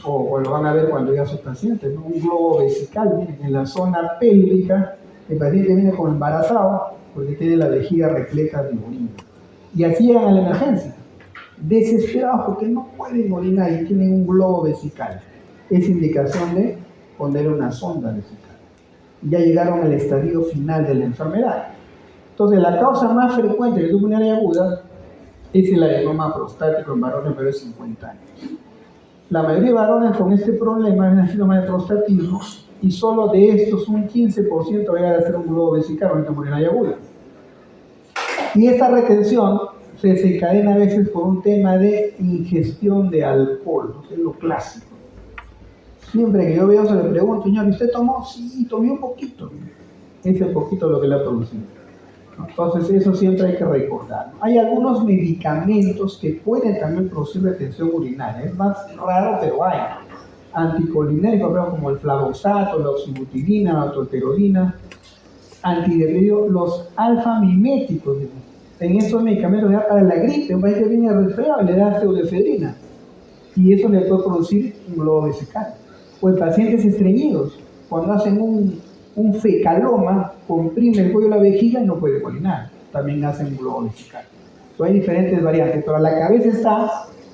O lo van a ver cuando ya sus pacientes, ¿no? Un globo vesical, miren, en la zona pélvica, el paciente viene como embarazado porque tiene la vejiga repleta de orina. Y así llegan a la emergencia, desesperados porque no pueden orinar y tienen un globo vesical. Es indicación de poner una sonda vesical. Ya llegaron al estadio final de la enfermedad. Entonces, la causa más frecuente de tubo urinaria aguda es el adenoma prostático en varones mayores de 50 años. La mayoría de varones con este problema es síndrome de prostatismo y solo de estos un 15% va a llegar a ser un globo vesical o una urinaria aguda. Y esta retención se desencadena a veces por un tema de ingestión de alcohol, ¿no? Es lo clásico. Siempre que yo veo se le pregunto, señor, ¿y usted tomó? Sí, tomé un poquito. Ese poquito es lo que le ha producido. Entonces eso siempre hay que recordar. Hay algunos medicamentos que pueden también producir retención urinaria. Es más raro, pero hay. Anticolinéricos, como el flavoxato, la oxibutilina, la autoterodina, antidiarreico, los alfa-miméticos. En estos medicamentos ya para la gripe, un paciente viene resfriado y le da pseudoefedrina. Y eso le puede producir un globo vesical. O en pacientes estreñidos, cuando hacen un fecaloma, comprime el cuello de la vejiga y no puede orinar. También hacen un globo vesical. Entonces, hay diferentes variantes, pero a la cabeza está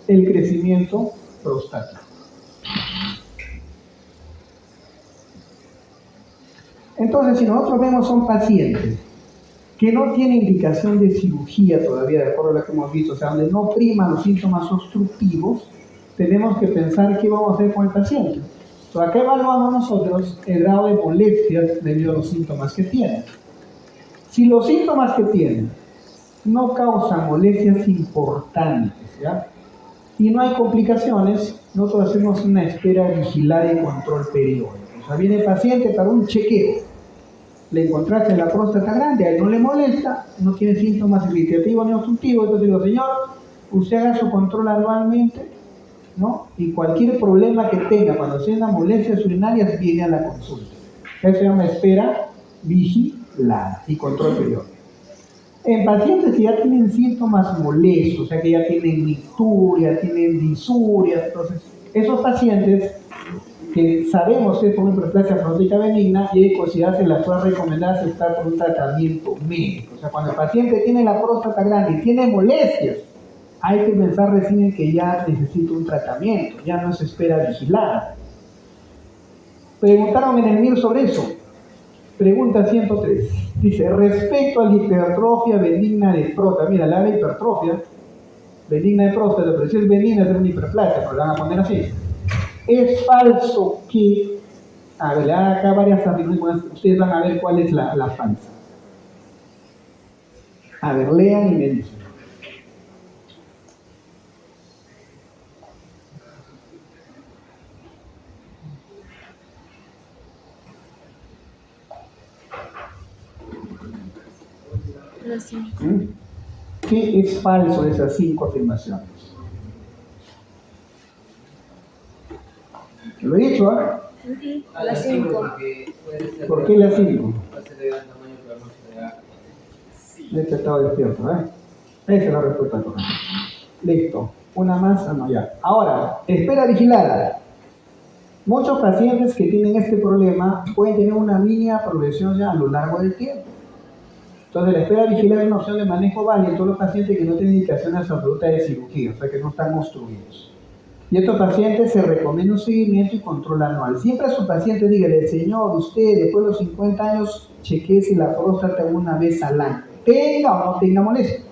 el crecimiento prostático. Entonces, si nosotros vemos son pacientes que no tienen indicación de cirugía todavía, de acuerdo a lo que hemos visto, o sea, donde no priman los síntomas obstructivos, tenemos que pensar qué vamos a hacer con el paciente. Entonces, acá evaluamos nosotros el grado de molestias debido a los síntomas que tienen. Si los síntomas que tienen no causan molestias importantes, ¿ya? Y no hay complicaciones, nosotros hacemos una espera vigilada y control periódico. O sea, viene el paciente para un chequeo. Le encontraste la próstata grande, a él no le molesta, no tiene síntomas irritativos ni obstructivos, entonces digo, señor, usted haga su control anualmente, ¿no? Y cualquier problema que tenga, cuando tenga molestias urinarias, viene a la consulta. Eso se llama espera vigilada y control periódico. En pacientes que ya tienen síntomas molestos, o sea que ya tienen micturia, tienen disuria, entonces esos pacientes que sabemos que es por una hiperplasia prostática benigna y hay que considerarse las pruebas recomendadas estar por un tratamiento médico. O sea, cuando el paciente tiene la próstata grande y tiene molestias, hay que pensar recién en que ya necesita un tratamiento, ya no se espera vigilada. Preguntaron en el MIR sobre eso. Pregunta 103. Dice, respecto a la hipertrofia benigna de próstata, mira, la hipertrofia benigna de próstata, pero si es benigna es una hiperplasia, pero la van a poner así. Es falso que, a ver, acá varias afirmaciones, ustedes van a ver cuál es la falsa. A ver, lean y me dicen. ¿Qué es falso de esas 5 afirmaciones? ¿Lo he dicho, ah? La 5. ¿Por qué la 5? Este estaba despierto, ¿eh? Esa es la respuesta correcta. Listo. Una más, no, ya. Ahora, espera vigilada. Muchos pacientes que tienen este problema pueden tener una mínima progresión ya a lo largo del tiempo. Entonces, la espera vigilada es una opción de manejo válida en todos los pacientes que no tienen indicaciones absolutas de cirugía, o sea, que no están obstruidos. Y a estos pacientes se recomienda un seguimiento y control anual. Siempre a su paciente dígale, señor, usted después de los 50 años, chequeese la próstata una vez al año. Tenga o no tenga molestia.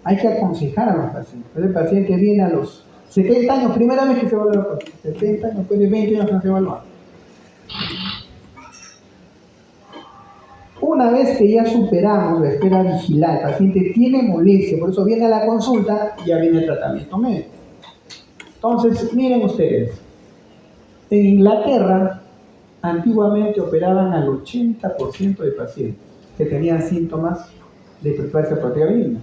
Hay que aconsejar a los pacientes. El paciente viene a los 70 años, primera vez que se evalúa la próstata. 70 años, después de 20 años que no se evalúa. Una vez que ya superamos la espera vigilada, el paciente tiene molestia, por eso viene a la consulta, ya viene el tratamiento médico. Entonces, miren ustedes, en Inglaterra, antiguamente operaban al 80% de pacientes que tenían síntomas de hiperplasia prostática benigna.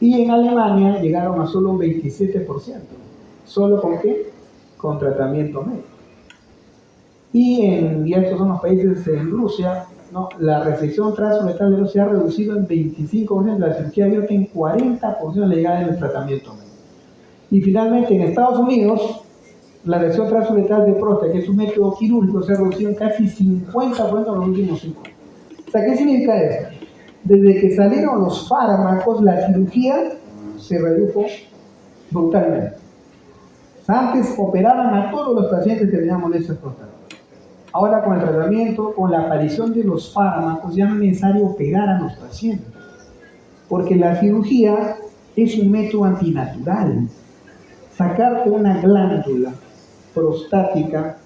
Y en Alemania llegaron a solo un 27%. ¿Solo con qué? Con tratamiento médico. Y estos son los países en Rusia, ¿no? La resección transuretral de Rusia se ha reducido en 25%, la cirugía abierta en 40% la llegada del tratamiento médico. Y finalmente en Estados Unidos, la resección transuretral de próstata, que es un método quirúrgico, se ha reducido en casi 50% en los últimos 5 años. O sea, ¿qué significa esto? Desde que salieron los fármacos, la cirugía se redujo brutalmente. Antes operaban a todos los pacientes que tenían molestias prostáticas. Ahora con el tratamiento, con la aparición de los fármacos, ya no es necesario operar a los pacientes. Porque la cirugía es un método antinatural. Sacarte una glándula prostática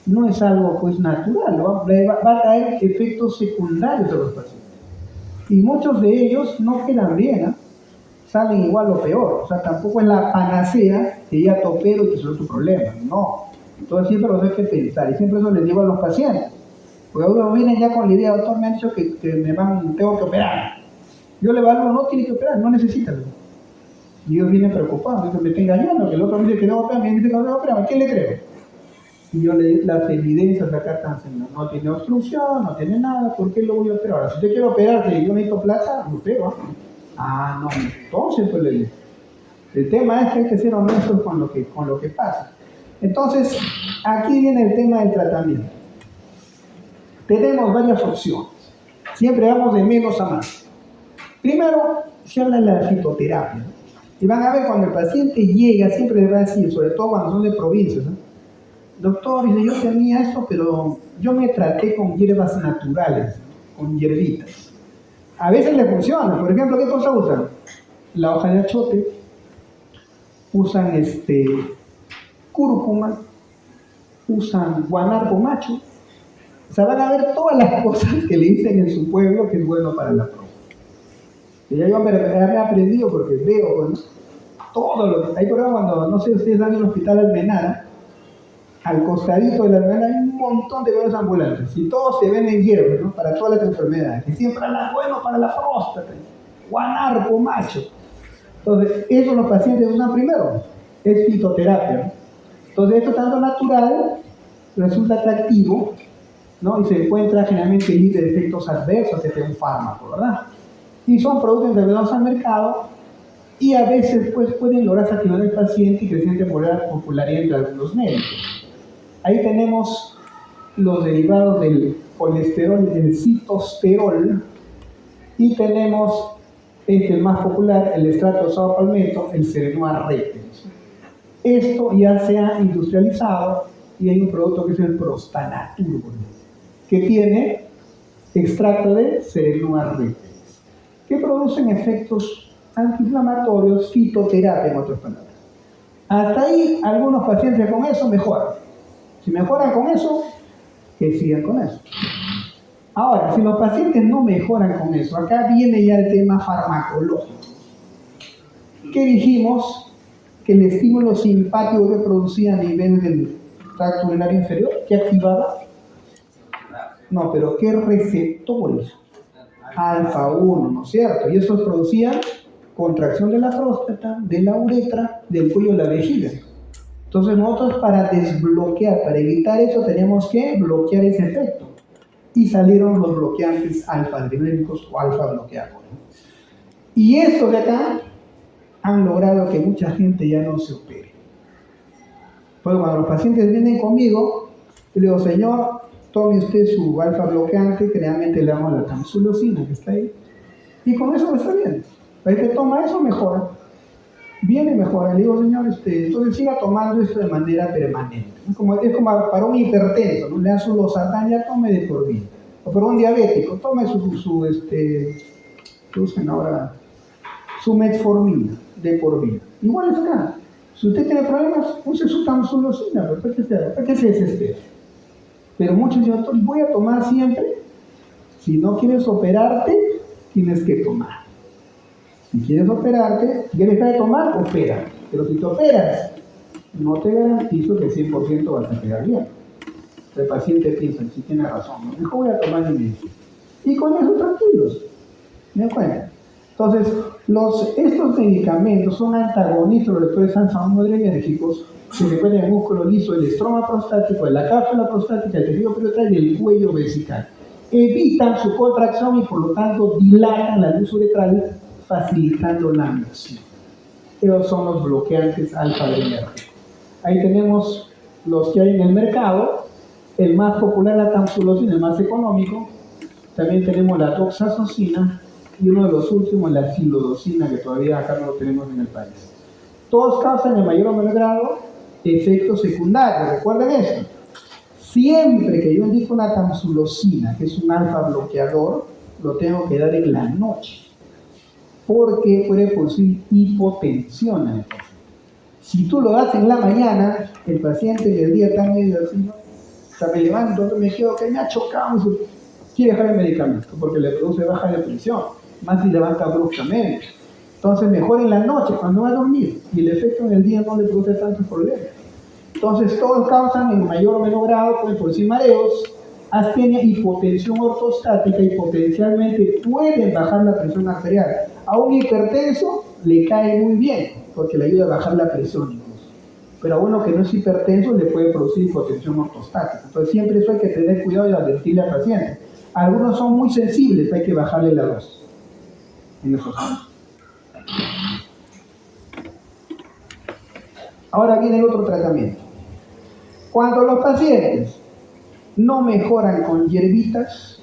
no es algo pues natural, va a traer efectos secundarios a los pacientes. Y muchos de ellos no quedan bien, ¿eh? salen igual o peor. O sea, tampoco es la panacea que ya topero y que resuelve tu problema. No. Entonces siempre los hay que pensar. Y siempre eso les digo a los pacientes. Porque algunos vienen ya con la idea, doctor, me han dicho que tengo que operar. Yo le evalúo, no tiene que operar, no necesita. Y ellos vienen preocupados, dicen, me está engañando, que el otro me dice que no opera, me dice que no opera, ¿a quién le creo? Y yo le las evidencias acá están diciendo, no tiene obstrucción, no tiene nada, ¿por qué lo voy a operar? Ahora, si usted quiere operarse y yo necesito plata, lo opero. Ah, no, entonces pues le digo. El tema es que hay que ser honestos con lo que pasa. Entonces, aquí viene el tema del tratamiento. Tenemos varias opciones. Siempre vamos de menos a más. Primero, se habla de la fitoterapia. Y van a ver, cuando el paciente llega, siempre le va a decir, sobre todo cuando son de provincias, ¿no? Doctor, dice, yo tenía esto, pero yo me traté con hierbas naturales, con hierbitas. A veces le funciona. Por ejemplo, ¿qué cosa usan? La hoja de achote, usan cúrcuma, usan guanarpo macho. O sea, van a ver todas las cosas que le dicen en su pueblo que es bueno para la próstata. Y ya yo me he aprendido porque veo, bueno, todo lo que hay por ahí cuando, no sé si ustedes van al hospital Almenara, al costadito de la Almenara hay un montón de buenos ambulantes y todos se venden hierbas, ¿no? Para todas las enfermedades, que siempre es bueno para la próstata, guanarpo macho. Entonces, eso los pacientes usan primero, es fitoterapia, ¿no? Entonces, esto tanto natural resulta atractivo, ¿no? Y se encuentra generalmente libre de efectos adversos de un fármaco, ¿verdad? Y son productos introducidos al mercado y a veces pues, pueden lograr satisfacer al paciente y creciente popularidad entre algunos médicos. Ahí tenemos los derivados del colesterol y del citosterol y tenemos el más popular, el estratosauro palmetto, el Serenua rectens. Esto ya se ha industrializado y hay un producto que es el Prostanatur, que tiene extracto de Serenua rectens, que producen efectos antiinflamatorios, fitoterapia en otras palabras. Hasta ahí algunos pacientes con eso mejoran. Si mejoran con eso, que sigan con eso. Ahora, si los pacientes no mejoran con eso, acá viene ya el tema farmacológico. ¿Qué dijimos? Que el estímulo simpático que producía a nivel del tracto urinario inferior, ¿qué activaba? No, pero ¿qué receptores? Alfa 1, ¿no es cierto? Y estos producían contracción de la próstata, de la uretra, del cuello de la vejiga. Entonces nosotros para desbloquear, para evitar eso, tenemos que bloquear ese efecto. Y salieron los bloqueantes alfa-adrenérgicos o alfa-bloqueadores. Y estos de acá han logrado que mucha gente ya no se opere. Pues cuando los pacientes vienen conmigo, yo le digo, señor, tome usted su alfa-bloqueante, que realmente le damos la tamsulosina que está ahí, y con eso está bien. El que toma eso mejora. Viene mejora. Le digo, señor, entonces siga tomando esto de manera permanente. Es como para un hipertenso, ¿no? Le dan su losartán, ya tome de por vida. O para un diabético, tome ¿qué usan ahora? Su metformina de por vida. Igual es acá. Si usted tiene problemas, use su tamsulosina, ¿para qué se desespera? Pero muchos dicen, doctor, voy a tomar siempre. Si no quieres operarte, tienes que tomar. Si quieres operarte, si quieres dejar de tomar, opera. Pero si te operas, no te garantizo que 100% vas a quedar bien. El paciente piensa, si tiene razón, ¿no? Mejor voy a tomar mi medicina. Y con eso tranquilos. ¿Me dan cuenta? Entonces, estos medicamentos son antagonistas de los receptores alfa-1 que se encuentran en el músculo liso, el estroma prostático, en la cápsula prostática, el tejido periuretral y el cuello vesical. Evitan su contracción y por lo tanto dilatan la luz uretral, facilitando la micción. Esos son los bloqueantes alfa-adrenérgicos. Ahí tenemos los que hay en el mercado. El más popular, la tamsulosina, el más económico. También tenemos la doxazosina y uno de los últimos, la silodosina, que todavía acá no lo tenemos en el país. Todos causan en mayor o menor grado efectos secundarios. Recuerden esto. Siempre que yo indico una tamsulosina, que es un alfa bloqueador, lo tengo que dar en la noche, porque puede producir hipotensión en el paciente. Si tú lo das en la mañana, el paciente en el día está medio así, ¿no? O sea, me levanto, me quedo que me ha chocado, quiere dejar el medicamento porque le produce baja de presión, más si levanta bruscamente. Entonces, mejor en la noche, cuando va a dormir, y el efecto en el día no le produce tantos problemas. Entonces, todos causan en mayor o menor grado, pueden producir mareos, astenia, hipotensión ortostática y potencialmente pueden bajar la presión arterial. A un hipertenso le cae muy bien, porque le ayuda a bajar la presión incluso. Pero a uno que no es hipertenso le puede producir hipotensión ortostática. Entonces, siempre eso hay que tener cuidado y advertirle al paciente. Algunos son muy sensibles, hay que bajarle la dosis. En esos casos. Ahora viene el otro tratamiento. Cuando los pacientes no mejoran con hierbitas,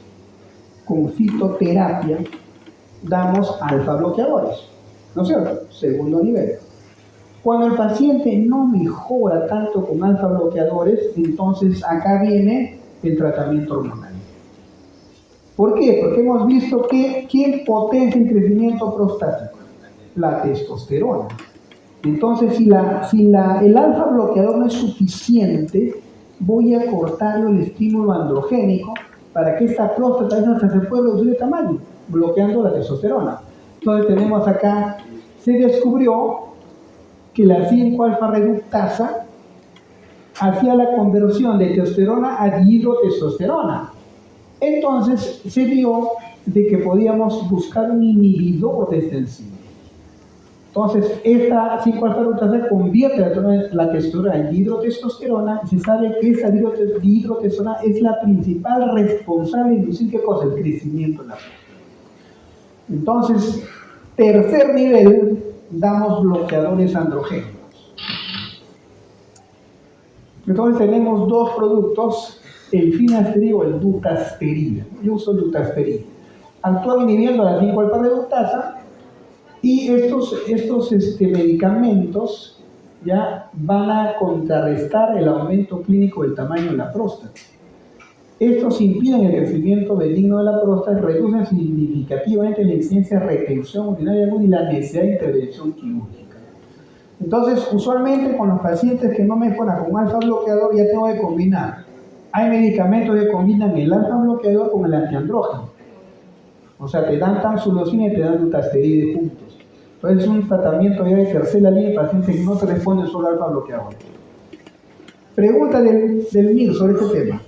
con fitoterapia, damos alfa bloqueadores, ¿no es cierto? Segundo nivel. Cuando el paciente no mejora tanto con alfa bloqueadores, entonces acá viene el tratamiento hormonal. ¿Por qué? Porque hemos visto que ¿quién potencia el crecimiento prostático? La testosterona. Entonces, si el alfa bloqueador no es suficiente, voy a cortarle el estímulo androgénico para que esta próstata se pueda reducir de tamaño, bloqueando la testosterona. Entonces tenemos acá, se descubrió que la 5-alfa reductasa hacía la conversión de testosterona a dihidrotestosterona. Entonces se vio de que podíamos buscar un inhibidor de esta enzima. Entonces, esta 5-alfa reductasa convierte la testosterona en dihidrotestosterona y se sabe que esa dihidrotestosterona es la principal responsable de inducir ¿qué cosa? El crecimiento de la próstata. Entonces, tercer nivel, damos bloqueadores androgénicos. Entonces tenemos dos productos, el finasteride o el dutasteride. Yo uso el dutasteride. Actúan inhibiendo la 5-alfa reductasa. Y estos medicamentos ya van a contrarrestar el aumento clínico del tamaño de la próstata. Estos impiden el crecimiento benigno de la próstata y reducen significativamente la incidencia de retención urinaria aguda y la necesidad de intervención quirúrgica. Entonces, usualmente con los pacientes que no mejoran con alfa bloqueador ya tengo que combinar. Hay medicamentos que combinan el alfa bloqueador con el antiandrógeno. O sea, te dan tamsulosina y te dan dutasteride juntos. Entonces es un tratamiento ya de tercera línea de pacientes que no se responden solo al alfa bloqueador. Pregunta del MIR sobre este tema.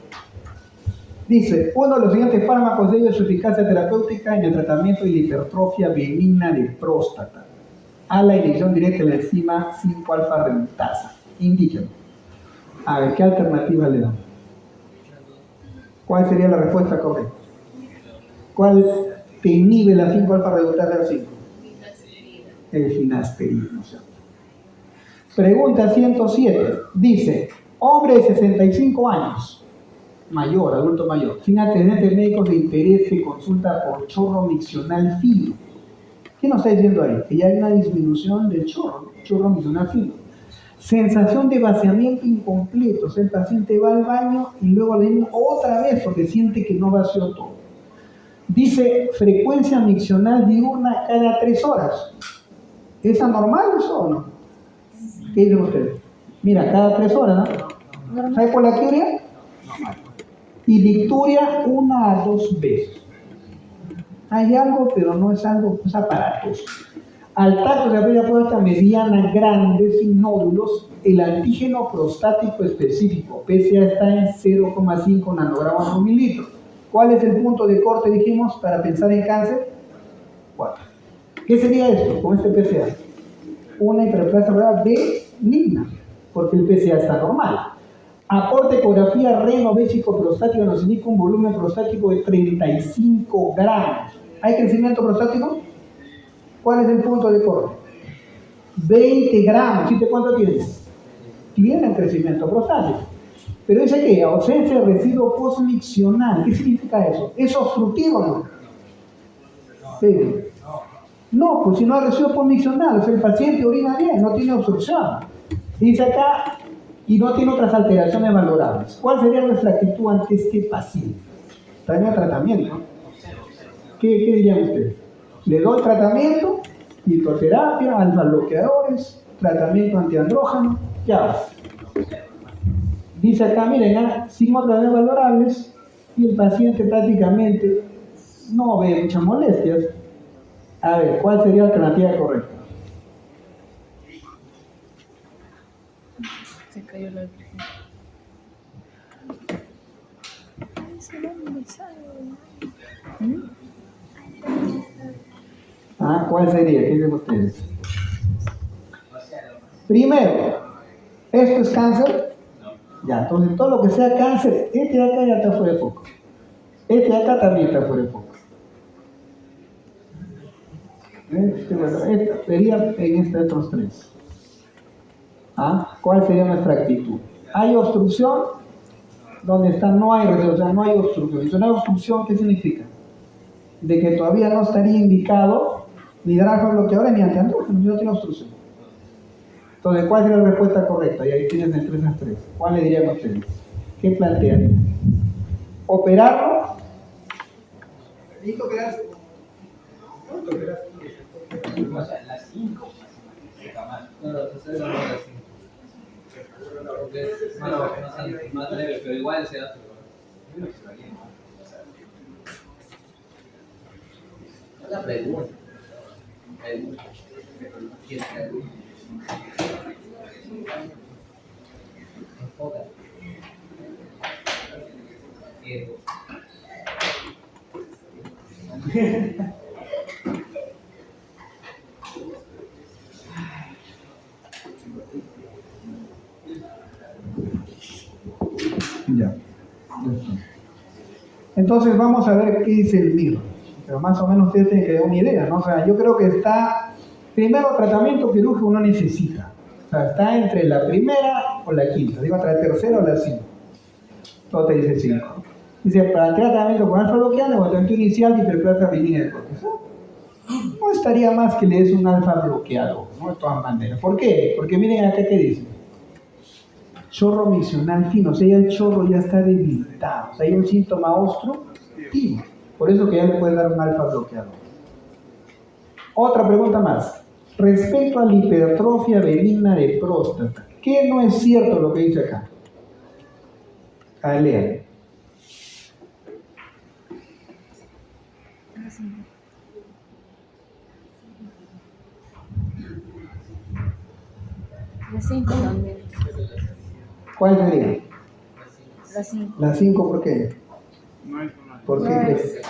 Dice, uno de los siguientes fármacos debe su eficacia terapéutica en el tratamiento de la hipertrofia benigna de próstata a la inhibición directa de la enzima 5-alfa reductasa. Indíquenme. A ver, ¿qué alternativa le dan? ¿Cuál sería la respuesta correcta? ¿Cuál te inhibe la 5-alfa reductasa al 5? El finasteride, ¿no es cierto? Pregunta 107. Dice, hombre de 65 años, mayor, adulto mayor, sin antecedentes médicos de interés que consulta por chorro miccional fino. ¿Qué nos está diciendo ahí? Que ya hay una disminución del chorro miccional fino. Sensación de vaciamiento incompleto, o sea, el paciente va al baño y luego le viene otra vez porque siente que no vació todo. Dice, frecuencia miccional diurna cada 3 horas. ¿Es anormal eso o no? ¿Qué dicen ustedes? Mira, cada 3 horas, ¿no? ¿Sabe por la teoría? Y victuria 1 a 2 veces. Hay algo, pero no es algo, es aparatoso. Al tacto de la próstata mediana grande, sin nódulos, el antígeno prostático específico, PSA, está en 0,5 nanogramos por mililitro. ¿Cuál es el punto de corte, dijimos, para pensar en cáncer? 4. ¿Qué sería esto con este PSA? Una hiperplasia benigna, porque el PSA está normal. Aporte ecografía reno vésico prostático nos indica un volumen prostático de 35 gramos. ¿Hay crecimiento prostático? ¿Cuál es el punto de corte? 20 gramos. ¿Sí? ¿Cuánto tienes? Tiene crecimiento prostático. Pero dice que ausencia de residuo postmiccional. ¿Qué significa eso? ¿Es obstrutivo o no? Sí. No, pues si no hay residuo postmiccional, o sea, el paciente orina bien, no tiene obstrucción. Dice acá, y no tiene otras alteraciones valorables. ¿Cuál sería nuestra actitud ante este paciente? Trae tratamiento. ¿Qué dirían ustedes? Le doy tratamiento, fitoterapia, alfa bloqueadores, tratamiento antiandrógeno, ¿qué hago? Dice acá, miren, sin otras valorables, y el paciente prácticamente no ve muchas molestias. A ver, ¿cuál sería la alternativa correcta? Se cayó la virgen. ¿Cuál sería? ¿Qué dicen ustedes? Primero, ¿esto es cáncer? Ya, entonces todo lo que sea cáncer, este de acá ya está fuera de foco. Este de acá también está fuera de foco. Bueno, esta sería en estos tres. ¿Cuál sería nuestra actitud? ¿Hay obstrucción? Donde está no hay resolución, no hay obstrucción. ¿Y si no hay obstrucción, qué significa? De que todavía no estaría indicado ni grafo bloqueador ni antiandrógeno, no tiene obstrucción. Entonces, ¿cuál sería la respuesta correcta? Y ahí tienes el 3 a 3. ¿Cuál le dirían ustedes? ¿Qué plantean? ¿Operarlo? ¿Listo operarse? O sea, las 5. No, las 5. Bueno, que no sean más leve, pero igual se hace. Es la pregunta. Enfoca. Ya. Entonces vamos a ver qué dice el MIR. Pero más o menos ustedes tienen que dar una idea, ¿no? O sea, yo creo que está, primero tratamiento quirúrgico no necesita. O sea, está entre la primera o la quinta. Digo, entre la tercera o la 5. Todo te dice 5. Dice, para el tratamiento con alfa bloqueante o tratamiento inicial de hiperplasia benigna de cortisol. No estaría más que le des un alfa bloqueado, ¿no? De todas maneras. ¿Por qué? Porque miren acá qué dice. Chorro misional fino, o sea, ya el chorro ya está debilitado, o sea, hay un síntoma obstructivo. Por eso que ya le puede dar un alfa bloqueador. Otra pregunta más. Respecto a la hipertrofia benigna de próstata, ¿qué no es cierto lo que dice acá? Lean. La 5 también. ¿Cuál sería? La 5. La 5, ¿por qué? ¿Por qué?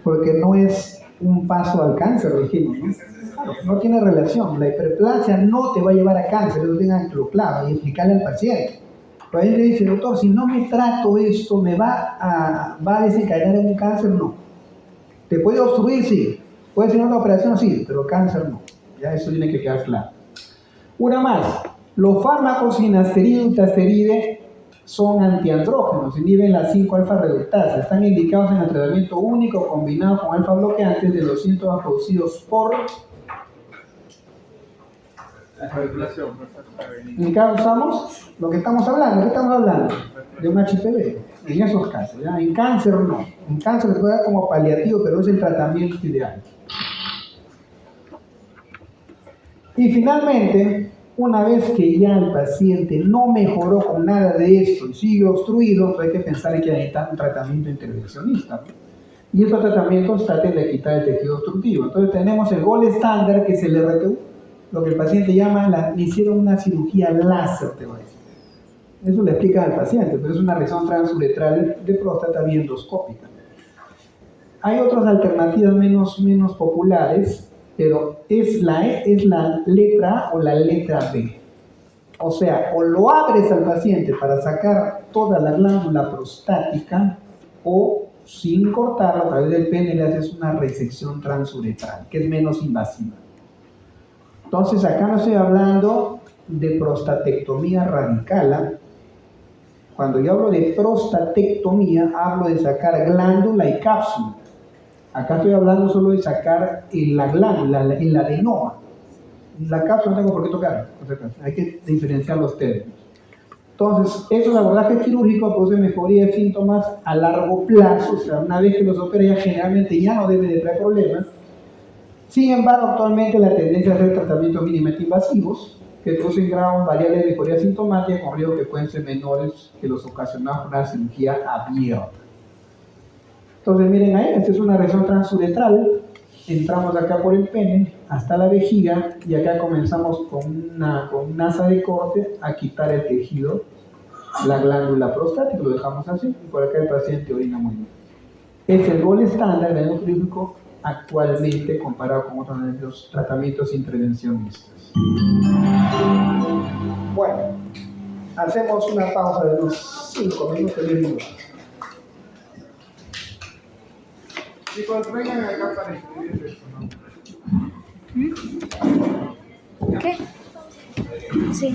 Porque no es un paso al cáncer, dijimos, ¿no? Claro, no tiene relación. La hiperplasia no te va a llevar a cáncer, eso tengan que claro y explicarle al paciente. Pero ahí le dice, doctor, si no me trato esto, ¿me va a desencadenar en un cáncer? No. ¿Te puede obstruir? Sí. ¿Puede ser una operación? Sí, pero cáncer no. Ya eso tiene que quedar claro. Una más. Los fármacos finasteride y utasteride son antiandrógenos, inhiben la 5-alfa reductasa. Están indicados en el tratamiento único combinado con alfa bloqueantes de los síntomas producidos por... ¿En qué usamos? Lo que estamos hablando, ¿qué estamos hablando? De un HPV, en esos casos, ¿ya? En cáncer no. En cáncer se puede dar como paliativo, pero es el tratamiento ideal. Y finalmente, una vez que ya el paciente no mejoró con nada de esto y sigue obstruido, pues hay que pensar en que necesita un tratamiento intervencionista, ¿no? Y estos tratamientos tratan de quitar el tejido obstructivo. Entonces tenemos el gold estándar, que es el RTU, lo que el paciente llama, le hicieron una cirugía láser, te voy a decir. Eso le explica al paciente, pero es una región transuretral de próstata biendoscópica. Hay otras alternativas menos populares, pero es la letra A o la letra B. O sea, o lo abres al paciente para sacar toda la glándula prostática, o sin cortarla a través del pene le haces una resección transuretral, que es menos invasiva. Entonces acá no estoy hablando de prostatectomía radical. Cuando yo hablo de prostatectomía, hablo de sacar glándula y cápsula. Acá estoy hablando solo de sacar la glándula, el adenoma. La cápsula no tengo por qué tocar. Hay que diferenciar los términos. Entonces, esos abordajes quirúrgicos producen mejoría de síntomas a largo plazo. O sea, una vez que los opera, ya generalmente ya no debe de traer problemas. Sin embargo, actualmente la tendencia es hacer tratamientos mínimamente invasivos que producen grados variables de mejoría sintomática con riesgos que pueden ser menores que los ocasionados por una cirugía abierta. Entonces, miren ahí, esta es una región transuretral entramos acá por el pene hasta la vejiga y acá comenzamos con un asa de corte a quitar el tejido, la glándula prostática, lo dejamos así y por acá el paciente orina muy bien. Es el gol estándar del ácido clorhídrico actualmente comparado con otros de los tratamientos intervencionistas. Bueno, hacemos una pausa de unos 5 minutos, 10 minutos. Chicos, vengan acá para escribir esto, ¿no? ¿Qué? Sí.